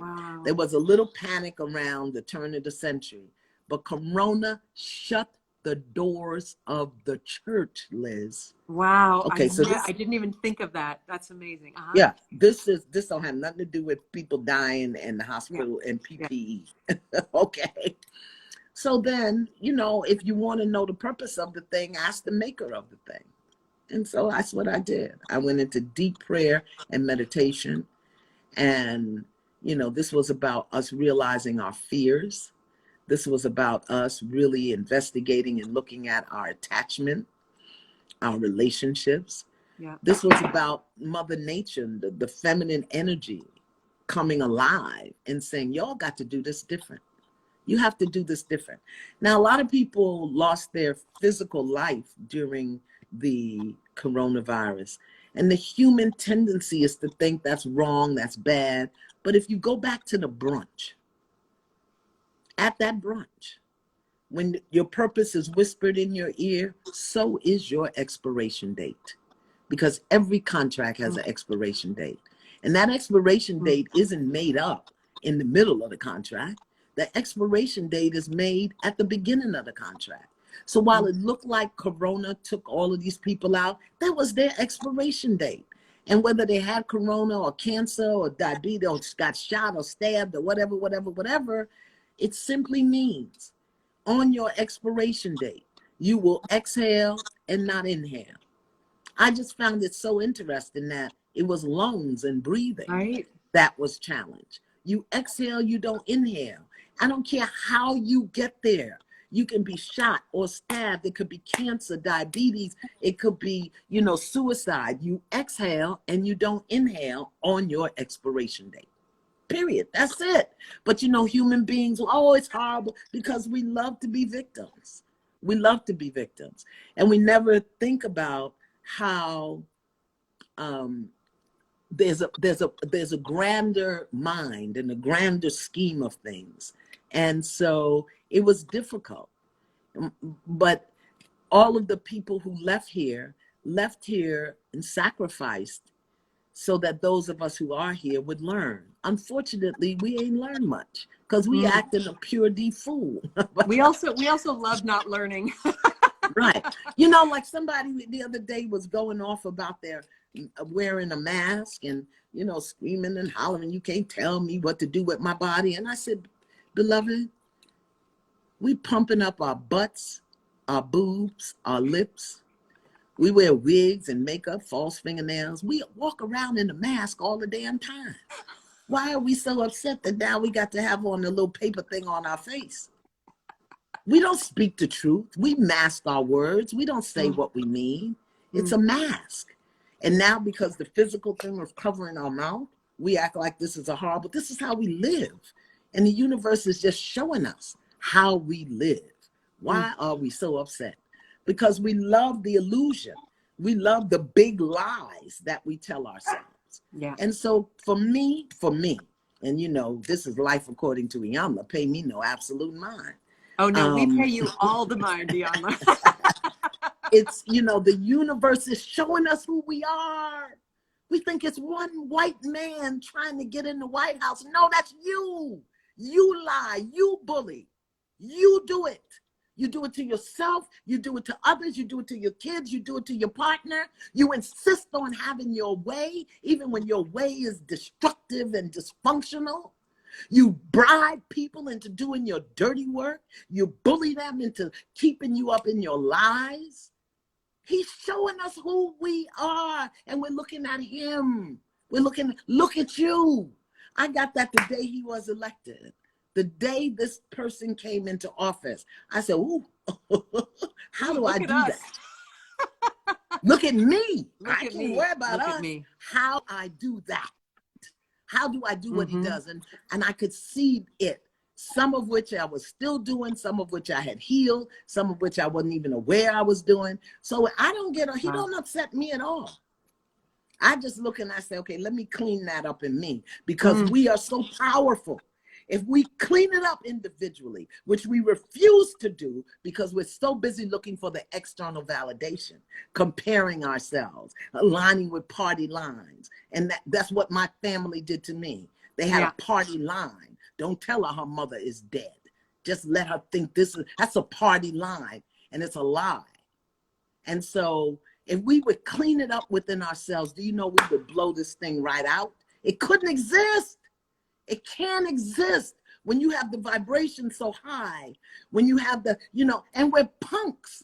Speaker 3: Wow.
Speaker 2: There was a little panic around the turn of the century, but Corona shut the doors of the church, Liz.
Speaker 3: Wow.
Speaker 2: Okay, so this,
Speaker 3: I didn't even think of that. That's amazing.
Speaker 2: yeah, this don't have nothing to do with people dying in the hospital and
Speaker 3: Yeah.
Speaker 2: PPE. Okay. So then, you know, if you want to know the purpose of the thing, ask the maker of the thing. And so that's what I did. I went into deep prayer and meditation. And, you know, this was about us realizing our fears. This was about us really investigating and looking at our attachment, our relationships.
Speaker 3: Yeah.
Speaker 2: This was about Mother Nature, the feminine energy coming alive and saying, y'all got to do this different. You have to do this different. Now, a lot of people lost their physical life during the coronavirus. And the human tendency is to think that's wrong, that's bad. But if you go back to the brunch, at that brunch, when your purpose is whispered in your ear, so is your expiration date. Because every contract has an expiration date. And that expiration date isn't made up in the middle of the contract. The expiration date is made at the beginning of the contract. So while it looked like Corona took all of these people out, that was their expiration date. And whether they had Corona or cancer or diabetes or got shot or stabbed or whatever, it simply means on your expiration date, you will exhale and not inhale. I just found it so interesting that it was lungs and breathing that was challenged. You exhale, you don't inhale. I don't care how you get there. You can be shot or stabbed. It could be cancer, diabetes. It could be, you know, suicide. You exhale and you don't inhale on your expiration date. Period. That's it. But, you know, human beings, oh, it's horrible because we love to be victims. We love to be victims. And we never think about how there's a grander mind and a grander scheme of things. And so it was difficult. But all of the people who left here and sacrificed so that those of us who are here would learn. Unfortunately, we ain't learned much because we acting a pure D fool.
Speaker 3: we also love not learning.
Speaker 2: Right. You know, like somebody the other day was going off about their wearing a mask and, you know, screaming and hollering, you can't tell me what to do with my body. And I said, beloved, we pumping up our butts, our boobs, our lips. We wear wigs and makeup, false fingernails. We walk around in a mask all the damn time. Why are we so upset that now we got to have on a little paper thing on our face? We don't speak the truth. We mask our words. We don't say what we mean. It's a mask. And now because the physical thing of covering our mouth, we act like this is this is how we live. And the universe is just showing us how we live. Why are we so upset? Because we love the illusion. We love the big lies that we tell ourselves.
Speaker 3: Yeah.
Speaker 2: And so for me, and you know, this is life according to Iyanla, pay me no absolute mind.
Speaker 3: Oh no, we pay you all the mind, Iyanla.
Speaker 2: It's, you know, the universe is showing us who we are. We think it's one white man trying to get in the White House. No, that's you. You lie, you bully, you do it. You do it to yourself, you do it to others, you do it to your kids, you do it to your partner. You insist on having your way, even when your way is destructive and dysfunctional. You bribe people into doing your dirty work. You bully them into keeping you up in your lies. He's showing us who we are, and we're looking at him. Look at you. I got that the day he was elected. The day this person came into office, I said, ooh, how do I do that? Look at me. I can't worry about us. How I do that. How do I do what he does? And I could see it. Some of which I was still doing, some of which I had healed, some of which I wasn't even aware I was doing. So he don't upset me at all. I just look and I say, okay, let me clean that up in me because we are so powerful. If we clean it up individually, which we refuse to do because we're so busy looking for the external validation, comparing ourselves, aligning with party lines. And that's what my family did to me. They had a party line. Don't tell her mother is dead. Just let her think that's a party line. and it's a lie. And so if we would clean it up within ourselves, do you know we would blow this thing right out? It couldn't exist. It can't exist when you have the vibration so high, when you have the, you know, and we're punks.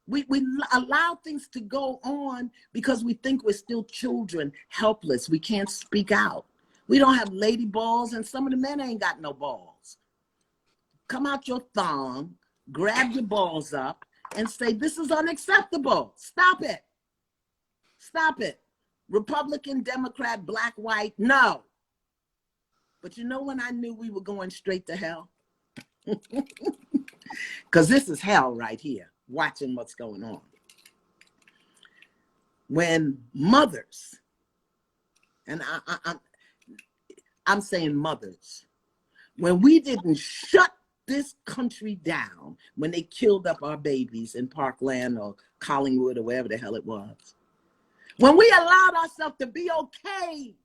Speaker 2: We allow things to go on because we think we're still children, helpless. We can't speak out. We don't have lady balls, and some of the men ain't got no balls. Come out your thong, grab your balls up, and say, this is unacceptable. Stop it. Stop it. Republican, Democrat, black, white, no. But you know when I knew we were going straight to hell? Because this is hell right here, watching what's going on. When mothers, and I'm saying mothers, when we didn't shut this country down, when they killed up our babies in Parkland or Collingwood or wherever the hell it was, when we allowed ourselves to be okay,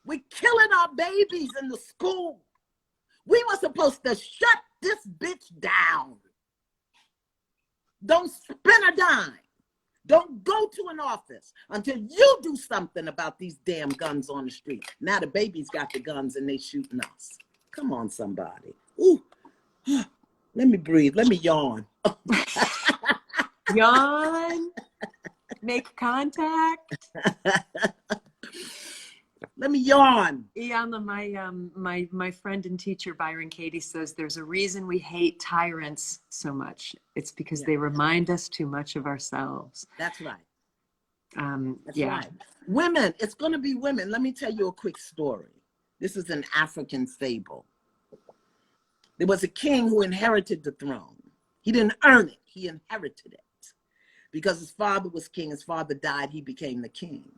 Speaker 2: we're killing our babies in the school. We were supposed to shut this bitch down. Don't spend a dime. Don't go to an office until you do something about these damn guns on the street. Now the babies got the guns and they shooting us. Come on, somebody. Ooh. Let me breathe. Let me yawn.
Speaker 3: Yawn. Make contact.
Speaker 2: Let me yawn.
Speaker 3: Iyanla, my friend and teacher Byron Katie says there's a reason we hate tyrants so much. It's because they remind us too much of ourselves.
Speaker 2: That's right.
Speaker 3: That's
Speaker 2: right. Women, it's going to be women. Let me tell you a quick story. This is an African fable. There was a king who inherited the throne. He didn't earn it. He inherited it. Because his father was king, his father died, he became the king.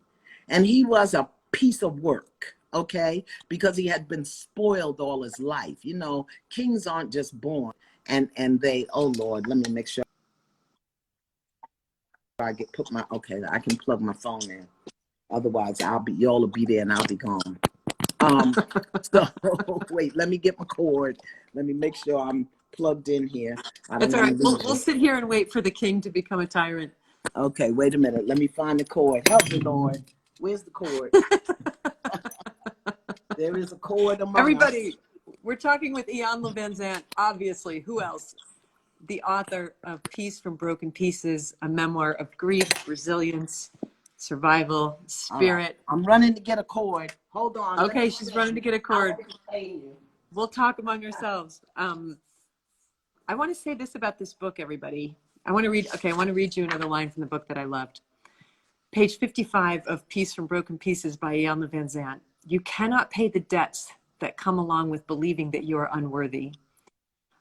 Speaker 2: And he was a piece of work, okay? Because he had been spoiled all his life. You know, kings aren't just born and they, oh Lord, let me make sure I I can plug my phone in. Otherwise y'all will be there and I'll be gone. So wait, let me get my cord. Let me make sure I'm plugged in here.
Speaker 3: That's all right. We'll sit here and wait for the king to become a tyrant.
Speaker 2: Okay, wait a minute. Let me find the cord. Help me, Lord. Where's the cord? There is a cord among
Speaker 3: everybody. We're talking with Iyanla Vanzant, obviously. Who else? The author of Peace from Broken Pieces, a memoir of grief, resilience, survival, spirit.
Speaker 2: Right. I'm running to get a cord. Hold on.
Speaker 3: Okay, she's running to get a cord. We'll talk among ourselves. I want to say this about this book, everybody. I want to read you another line from the book that I loved. Page 55 of Peace from Broken Pieces by Iyanla Vanzant. You cannot pay the debts that come along with believing that you are unworthy.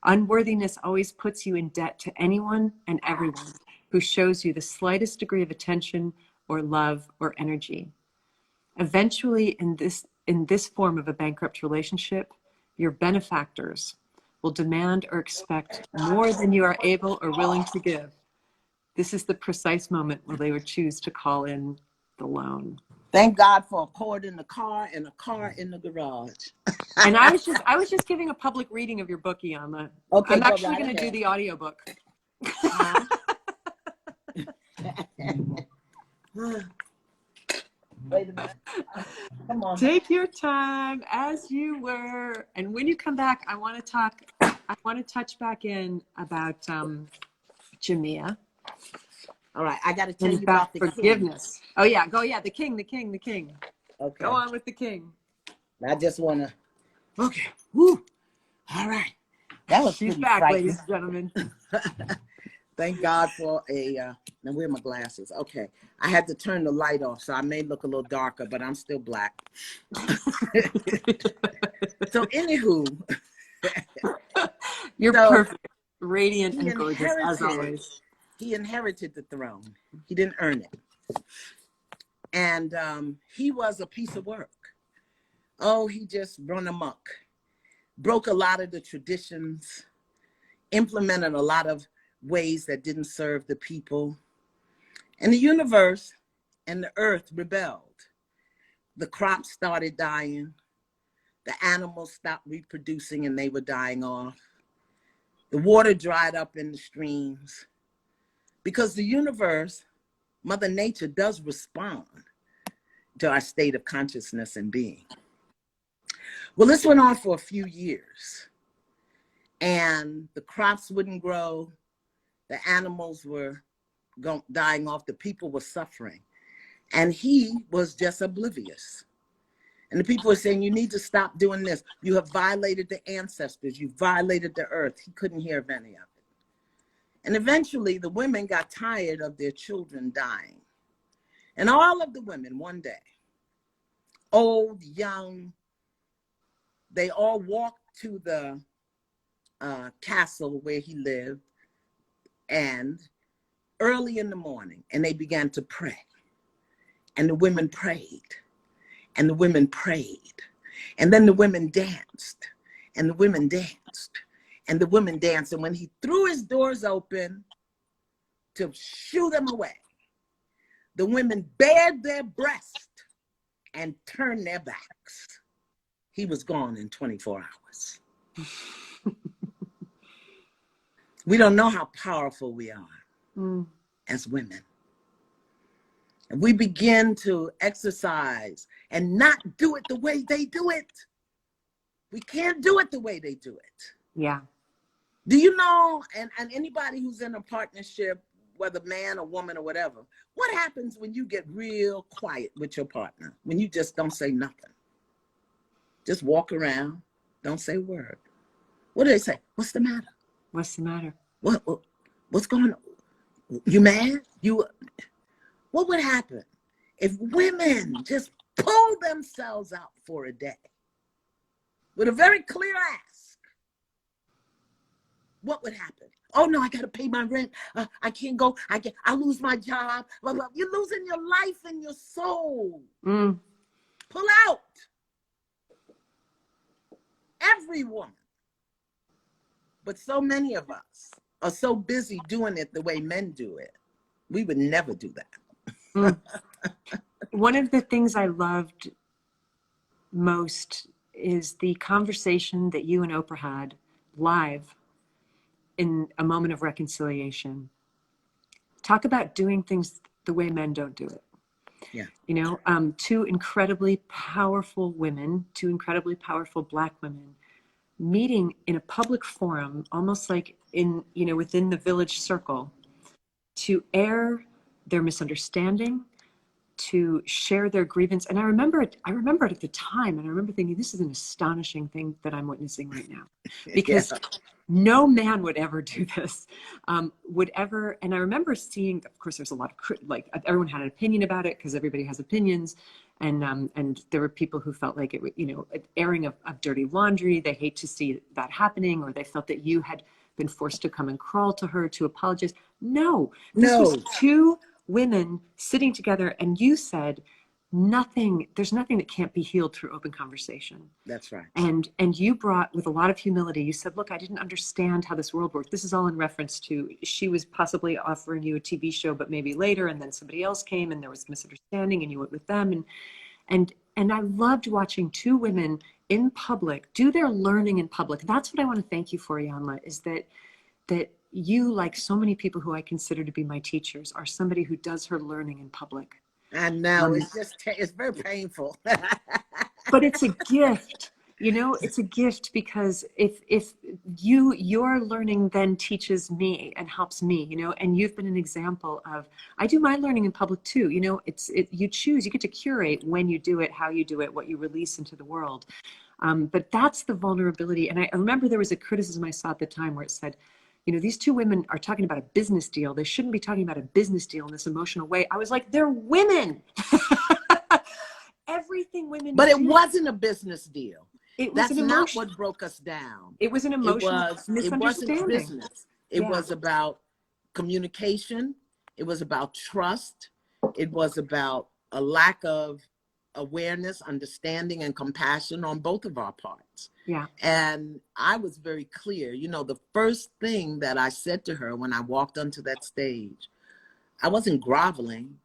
Speaker 3: Unworthiness always puts you in debt to anyone and everyone who shows you the slightest degree of attention or love or energy. Eventually, in this form of a bankrupt relationship, your benefactors will demand or expect more than you are able or willing to give. This is the precise moment where they would choose to call in the loan.
Speaker 2: Thank God for a cord in the car and a car in the garage.
Speaker 3: And I was just giving a public reading of your book, Iyanla.
Speaker 2: Okay,
Speaker 3: I'm actually going to do the audiobook.
Speaker 2: Wait a minute. Come on.
Speaker 3: Take your time as you were. And when you come back, I want to touch back in about Jamia.
Speaker 2: All right, I got to tell you
Speaker 3: about
Speaker 2: the
Speaker 3: forgiveness.
Speaker 2: king.
Speaker 3: Oh yeah, go the king.
Speaker 2: Okay.
Speaker 3: Go on with the king.
Speaker 2: I just want to. Okay. Woo. All right. That was
Speaker 3: She's back, ladies and gentlemen.
Speaker 2: Thank God for now where are my glasses? Okay. I had to turn the light off, so I may look a little darker, but I'm still black. So anywho.
Speaker 3: You're perfect. Radiant and gorgeous, as always.
Speaker 2: He inherited the throne. He didn't earn it. And he was a piece of work. Oh, he just run amok. Broke a lot of the traditions. Implemented a lot of ways that didn't serve the people. And the universe and the earth rebelled. The crops started dying. The animals stopped reproducing and they were dying off. The water dried up in the streams because the universe, Mother Nature, does respond to our state of consciousness and being. Well, this went on for a few years, and the crops wouldn't grow. The animals were dying off. The people were suffering. And he was just oblivious. And the people were saying, you need to stop doing this. You have violated the ancestors. You violated the earth. He couldn't hear of any of it. And eventually the women got tired of their children dying. And all of the women one day, old, young, they all walked to the castle where he lived, and early in the morning, and they began to pray. And the women prayed, and the women prayed. And then the women danced, and the women danced, and the women danced. And when he threw his doors open to shoo them away, the women bared their breast and turned their backs. He was gone in 24 hours. We don't know how powerful we are as women. And we begin to exercise and not do it the way they do it. We can't do it the way they do it.
Speaker 3: Yeah.
Speaker 2: Do you know, and anybody who's in a partnership, whether man or woman or whatever, what happens when you get real quiet with your partner? When you just don't say nothing? Just walk around, don't say a word. What do they say? What's the matter?
Speaker 3: What's the matter?
Speaker 2: What's going on? You mad? What would happen if women just pull themselves out for a day with a very clear ask? What would happen? Oh no, I gotta pay my rent. I can't go. I'll lose my job. Blah, blah. You're losing your life and your soul. Pull out. Every woman. But so many of us are so busy doing it the way men do it. We would never do that.
Speaker 3: One of the things I loved most is the conversation that you and Oprah had live in a moment of reconciliation. Talk about doing things the way men don't do it.
Speaker 2: Yeah.
Speaker 3: You know, two incredibly powerful women, two incredibly powerful Black women meeting in a public forum, almost like in, you know, within the village circle, to air their misunderstanding, to share their grievance. And I remember it at the time, and I remember thinking, this is an astonishing thing that I'm witnessing right now, because no man would ever do this, and I remember seeing, of course, there's a lot of, like, everyone had an opinion about it because everybody has opinions. And there were people who felt like it was, you know, an airing of dirty laundry. They hate to see that happening, or they felt that you had been forced to come and crawl to her to apologize. No, this was two women sitting together, and you said, there's nothing that can't be healed through open conversation.
Speaker 2: That's right.
Speaker 3: And you brought, with a lot of humility, you said, look, I didn't understand how this world worked. This is all in reference to, she was possibly offering you a TV show, but maybe later, and then somebody else came and there was misunderstanding and you went with them. And I loved watching two women in public do their learning in public. That's what I want to thank you for, Iyanla, is that you, like so many people who I consider to be my teachers, are somebody who does her learning in public.
Speaker 2: And now it's very painful.
Speaker 3: But it's a gift, you know, it's a gift, because if your learning then teaches me and helps me, you know, and you've been an example of, I do my learning in public too, you know, you choose, you get to curate when you do it, how you do it, what you release into the world. But that's the vulnerability. And I remember there was a criticism I saw at the time where it said, you know, these two women are talking about a business deal. They shouldn't be talking about a business deal in this emotional way. I was like, they're women. Everything women
Speaker 2: But
Speaker 3: do.
Speaker 2: it wasn't a business deal. That's not
Speaker 3: emotion.
Speaker 2: what broke us down.
Speaker 3: It was an emotional misunderstanding.
Speaker 2: It wasn't business. It was about communication. It was about trust. It was about a lack of awareness, understanding, and compassion on both of our parts.
Speaker 3: Yeah. And
Speaker 2: I was very clear. You know, the first thing that I said to her when I walked onto that stage, I wasn't groveling.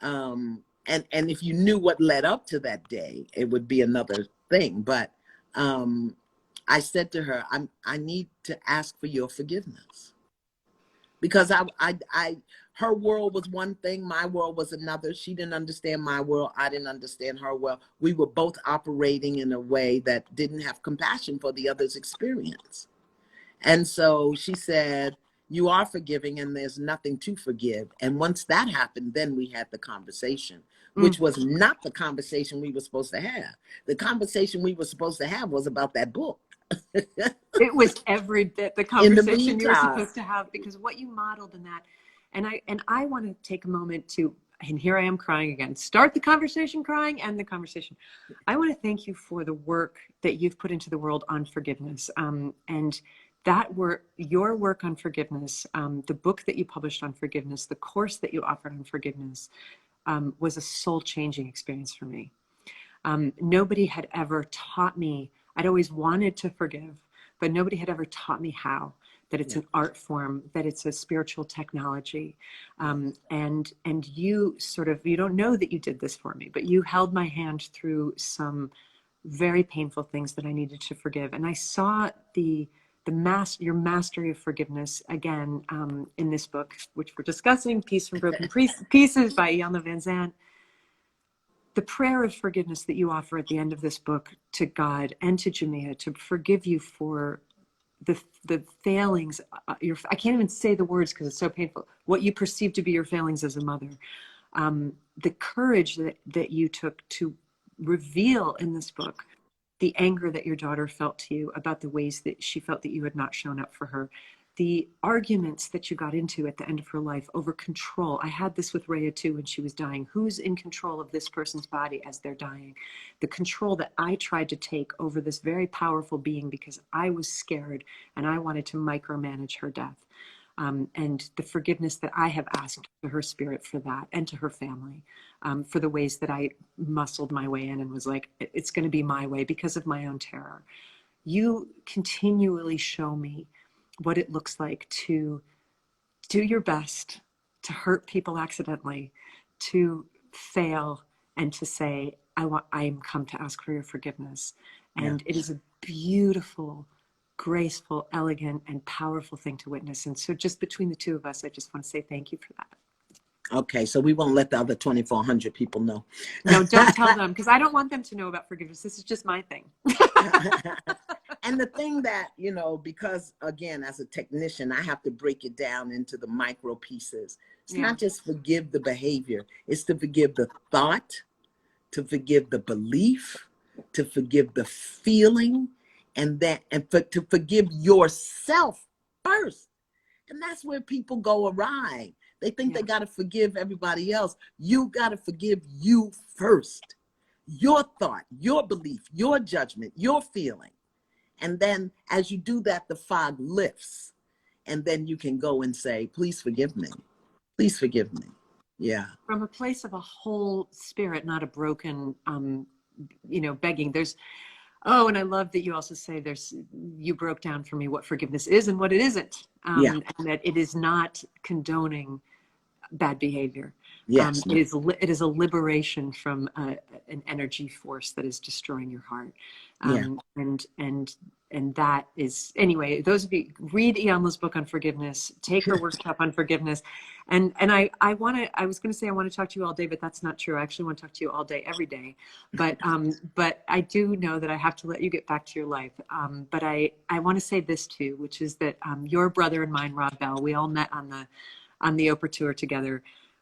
Speaker 2: And if you knew what led up to that day, it would be another thing. But I said to her, I need to ask for your forgiveness, because her world was one thing, my world was another. She didn't understand my world, I didn't understand her world. We were both operating in a way that didn't have compassion for the other's experience. And so she said, you are forgiving and there's nothing to forgive. And once that happened, then we had the conversation, which was not the conversation we were supposed to have. The conversation we were supposed to have was about that book.
Speaker 3: It was every bit the
Speaker 2: In the
Speaker 3: conversation you were
Speaker 2: meantime,
Speaker 3: supposed to have, because what you modeled in that, and I want to take a moment to, and here I am crying again, start the conversation crying, and the conversation. I want to thank you for the work that you've put into the world on forgiveness, and that work, your work on forgiveness, the book that you published on forgiveness, the course that you offered on forgiveness, was a soul-changing experience for me. Nobody had ever taught me. I'd always wanted to forgive, but nobody had ever taught me how, that it's an art form, that it's a spiritual technology. And you sort of, you don't know that you did this for me, but you held my hand through some very painful things that I needed to forgive. And I saw your mastery of forgiveness again in this book, which we're discussing, Peace from Broken Pieces by Iyanla Vanzant. The prayer of forgiveness that you offer at the end of this book to God and to Jamia, to forgive you for the failings, I can't even say the words because it's so painful, what you perceive to be your failings as a mother. The courage that you took to reveal in this book the anger that your daughter felt to you about the ways that she felt that you had not shown up for her, the arguments that you got into at the end of her life over control. I had this with Rhea too when she was dying. Who's in control of this person's body as they're dying? The control that I tried to take over this very powerful being because I was scared and I wanted to micromanage her death. And the forgiveness that I have asked to her spirit for that, and to her family, for the ways that I muscled my way in and was like, it's going to be my way because of my own terror. You continually show me what it looks like to do your best, to hurt people accidentally, to fail, and to say, I'm come to ask for your forgiveness. And it is a beautiful, graceful, elegant, and powerful thing to witness. And so just between the two of us, I just want to say thank you for that.
Speaker 2: Okay, so we won't let the other 2,400 people know.
Speaker 3: No, don't tell them, because I don't want them to know about forgiveness. This is just my thing.
Speaker 2: And the thing that, because again, as a technician, I have to break it down into the micro pieces. It's not just forgive the behavior. It's to forgive the thought, to forgive the belief, to forgive the feeling, to forgive yourself first. And that's where people go awry. They think they got to forgive everybody else. You got to forgive you first. Your thought, your belief, your judgment, your feeling. And then as you do that, the fog lifts. And then you can go and say, please forgive me. Please forgive me. Yeah.
Speaker 3: From a place of a whole spirit, not a broken, begging. And I love that you also say you broke down for me what forgiveness is and what it isn't. And that it is not condoning bad behavior.
Speaker 2: Yes.
Speaker 3: It is a liberation from an energy force that is destroying your heart. And that is, anyway, those of you, read Iyanla's book on forgiveness, take her workshop on forgiveness. And I was going to say I want to talk to you all day, but that's not true. I actually want to talk to you all day, every day. But I do know that I have to let you get back to your life. But I want to say this too, which is that your brother and mine, Rob Bell, we all met on the Oprah tour together.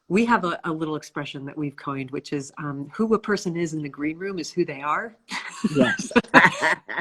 Speaker 3: We have a little expression that we've coined, which is who a person is in the green room is who they are.
Speaker 2: Yes.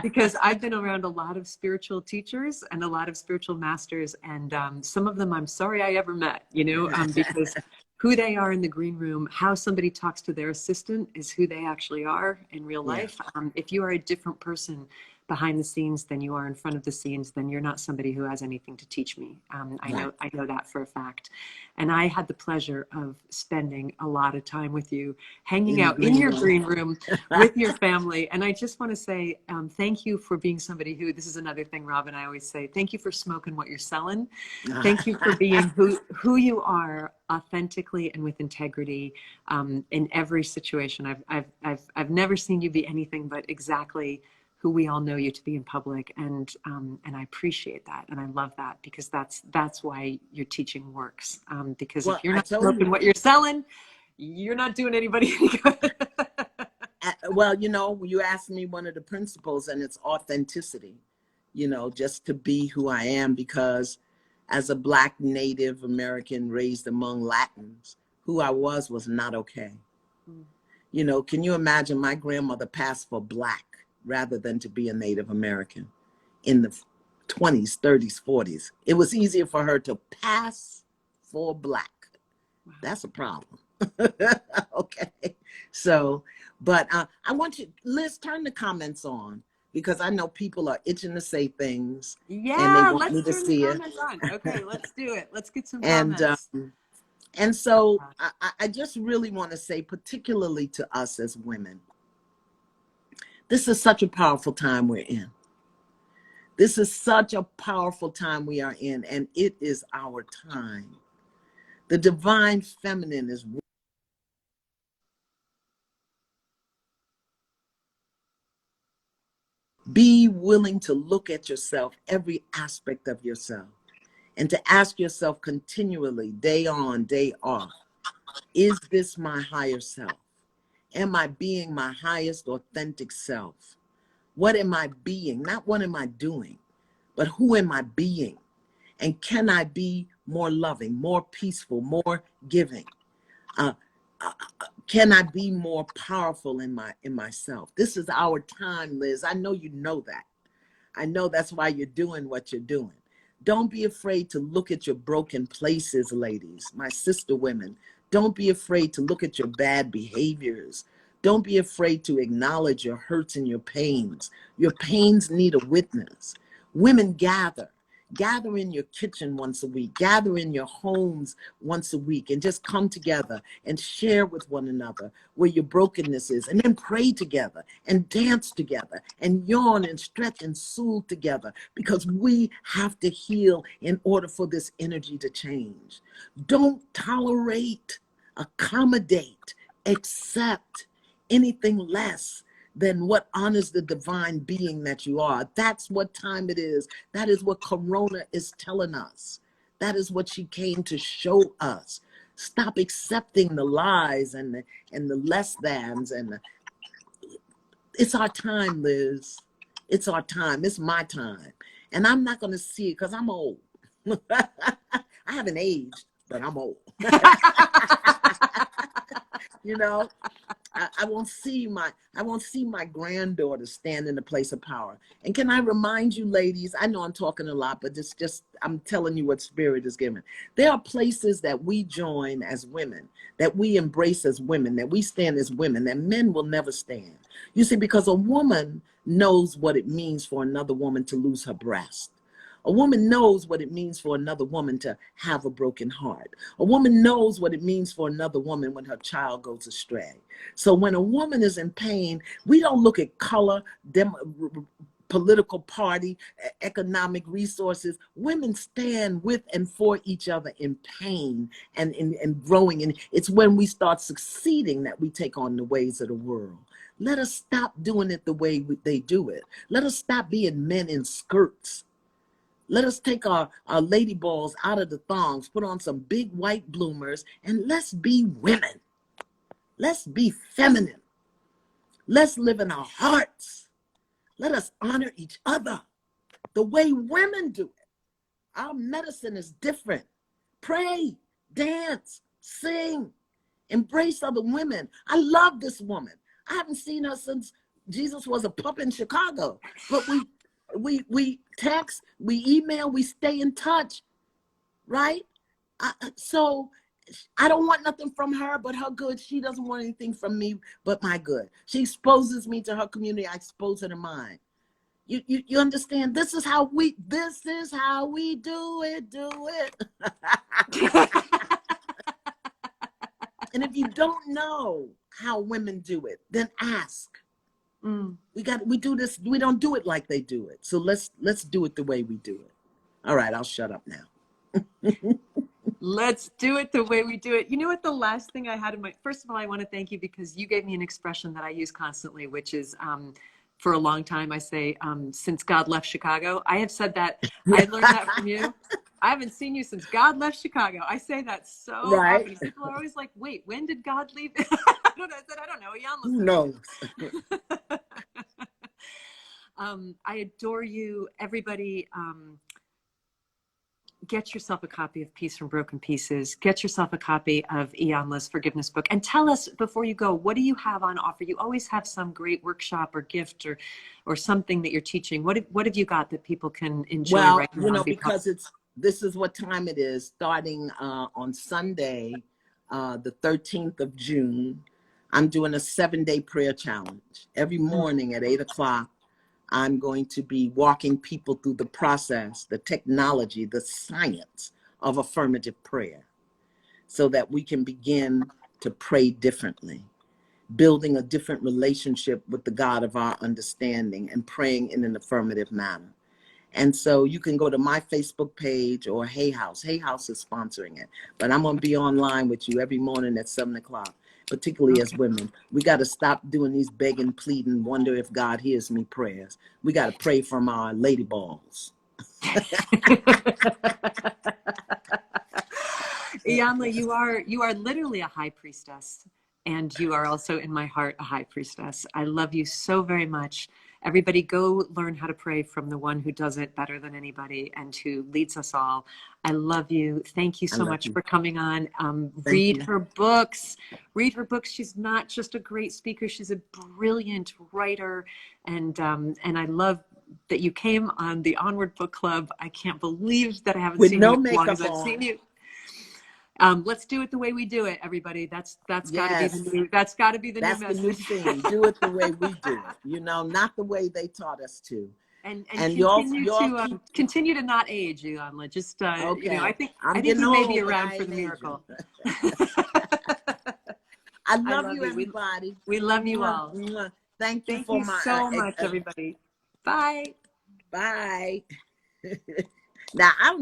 Speaker 3: Because I've been around a lot of spiritual teachers and a lot of spiritual masters, and some of them I'm sorry I ever met, because who they are in the green room, how somebody talks to their assistant is who they actually are in real life. If you are a different person behind the scenes than you are in front of the scenes, then you're not somebody who has anything to teach me. I know that for a fact. And I had the pleasure of spending a lot of time with you, hanging out in your green room with your family. And I just want to say thank you for being somebody who, this is another thing, Robin, I always say, thank you for smoking what you're selling. Thank you for being who you are authentically and with integrity in every situation. I've never seen you be anything but exactly who we all know you to be in public. And I appreciate that. And I love that, because that's why your teaching works. Because
Speaker 2: Well,
Speaker 3: if you're
Speaker 2: I
Speaker 3: not
Speaker 2: told
Speaker 3: smoking
Speaker 2: you.
Speaker 3: what you're selling, you're not doing anybody any good.
Speaker 2: Well, you know, you asked me one of the principles, and it's authenticity, you know, just to be who I am, because as a Black Native American raised among Latins, who I was not okay. You know, can you imagine my grandmother passed for Black rather than to be a Native American in the 20s, 30s, 40s? It was easier for her to pass for Black. That's a problem. Okay. So, but I want you, Liz, turn the comments on, because I know people are itching to say things and they
Speaker 3: Yeah,
Speaker 2: want me
Speaker 3: let's
Speaker 2: to
Speaker 3: turn the
Speaker 2: see it.
Speaker 3: comments on. Okay, let's do it. Let's get some
Speaker 2: And
Speaker 3: comments.
Speaker 2: and so I just really want to say, particularly to us as women, this is such a powerful time we're in. This is such a powerful time we are in, and it is our time. The divine feminine is. Be willing to look at yourself, every aspect of yourself, and to ask yourself continually, day on, day off, is this my higher self? Am I being my highest authentic self? What am I being? Not what am I doing, but who am I being? And can I be more loving, more peaceful, more giving? Can I be more powerful in myself? This is our time, Liz. I know you know that. I know that's why you're doing what you're doing. Don't be afraid to look at your broken places, ladies, my sister women. Don't be afraid to look at your bad behaviors. Don't be afraid to acknowledge your hurts and your pains. Your pains need a witness. Women, gather. Gather in your kitchen once a week. Gather in your homes once a week, and just come together and share with one another where your brokenness is, and then pray together and dance together and yawn and stretch and soothe together, because we have to heal in order for this energy to change. Don't tolerate, accommodate, accept anything less than what honors the divine being that you are. That's what time it is. That is what Corona is telling us. That is what she came to show us. Stop accepting the lies and the less thans. It's our time, Liz. It's our time. It's my time. And I'm not going to see it because I'm old. I haven't aged, but I'm old. You know, I won't see my granddaughter stand in the place of power. And can I remind you, ladies, I know I'm talking a lot, but it's just, I'm telling you what spirit is given. There are places that we join as women, that we embrace as women, that we stand as women, that men will never stand. You see, because a woman knows what it means for another woman to lose her breast. A woman knows what it means for another woman to have a broken heart. A woman knows what it means for another woman when her child goes astray. So when a woman is in pain, we don't look at color, political party, economic resources. Women stand with and for each other in pain and in growing. And it's when we start succeeding that we take on the ways of the world. Let us stop doing it the way they do it. Let us stop being men in skirts. Let us take our lady balls out of the thongs, put on some big white bloomers, and let's be women. Let's be feminine. Let's live in our hearts. Let us honor each other the way women do it. Our medicine is different. Pray, dance, sing, embrace other women. I love this woman. I haven't seen her since Jesus was a pup in Chicago, but we text, we email, we stay in touch, right? So I don't want nothing from her but her good. She doesn't want anything from me but my good. She exposes me to her community. I expose her to mine. You understand? This is how we do it. And if you don't know how women do it, then ask. We do this. We don't do it like they do it. So let's do it the way we do it. All right, I'll shut up now.
Speaker 3: Let's do it the way we do it. You know what? The last thing I had in my, first of all, I want to thank you because you gave me an expression that I use constantly, which is for a long time, I say, since God left Chicago. I have said that. I learned that from you. I haven't seen you since God left Chicago. I say that so
Speaker 2: Right.
Speaker 3: often. People are always like, wait, when did God leave? I don't know.
Speaker 2: Who knows?
Speaker 3: I adore you. Everybody, get yourself a copy of Peace from Broken Pieces. Get yourself a copy of Iyanla's Forgiveness book. And tell us before you go, what do you have on offer? You always have some great workshop or gift or something that you're teaching. What have you got that people can enjoy right now?
Speaker 2: You know, because this is what time it is, starting on Sunday, the 13th of June, I'm doing a 7-day prayer challenge. Every morning at 8 o'clock, I'm going to be walking people through the process, the technology, the science of affirmative prayer, so that we can begin to pray differently, building a different relationship with the God of our understanding and praying in an affirmative manner. And so you can go to my Facebook page or Hay House. Hay House is sponsoring it, but I'm going to be online with you every morning at 7 o'clock. Particularly as women, we got to stop doing these begging, pleading, wonder if God hears me prayers. We got to pray from our lady balls.
Speaker 3: Iyanla, you are literally a high priestess, and you are also in my heart a high priestess. I love you so very much. Everybody go learn how to pray from the one who does it better than anybody and who leads us all. I love you. Thank you so much for coming on. Read her books. Read her books. She's not just a great speaker. She's a brilliant writer. And I love that you came on the Onward Book Club. I can't believe that I haven't seen you as long as I've seen you. Let's do it the way we do it, everybody. That's got to be the new. That's got to be the new message. That's
Speaker 2: the new thing. Do it the way we do it. You know, not the way they taught us to.
Speaker 3: And continue to not age, Iyanla. Just you know, I think you may be around for the miracle.
Speaker 2: I love you, everybody.
Speaker 3: We love you all.
Speaker 2: Thank you
Speaker 3: so much, everybody. Bye.
Speaker 2: Bye. Now I don't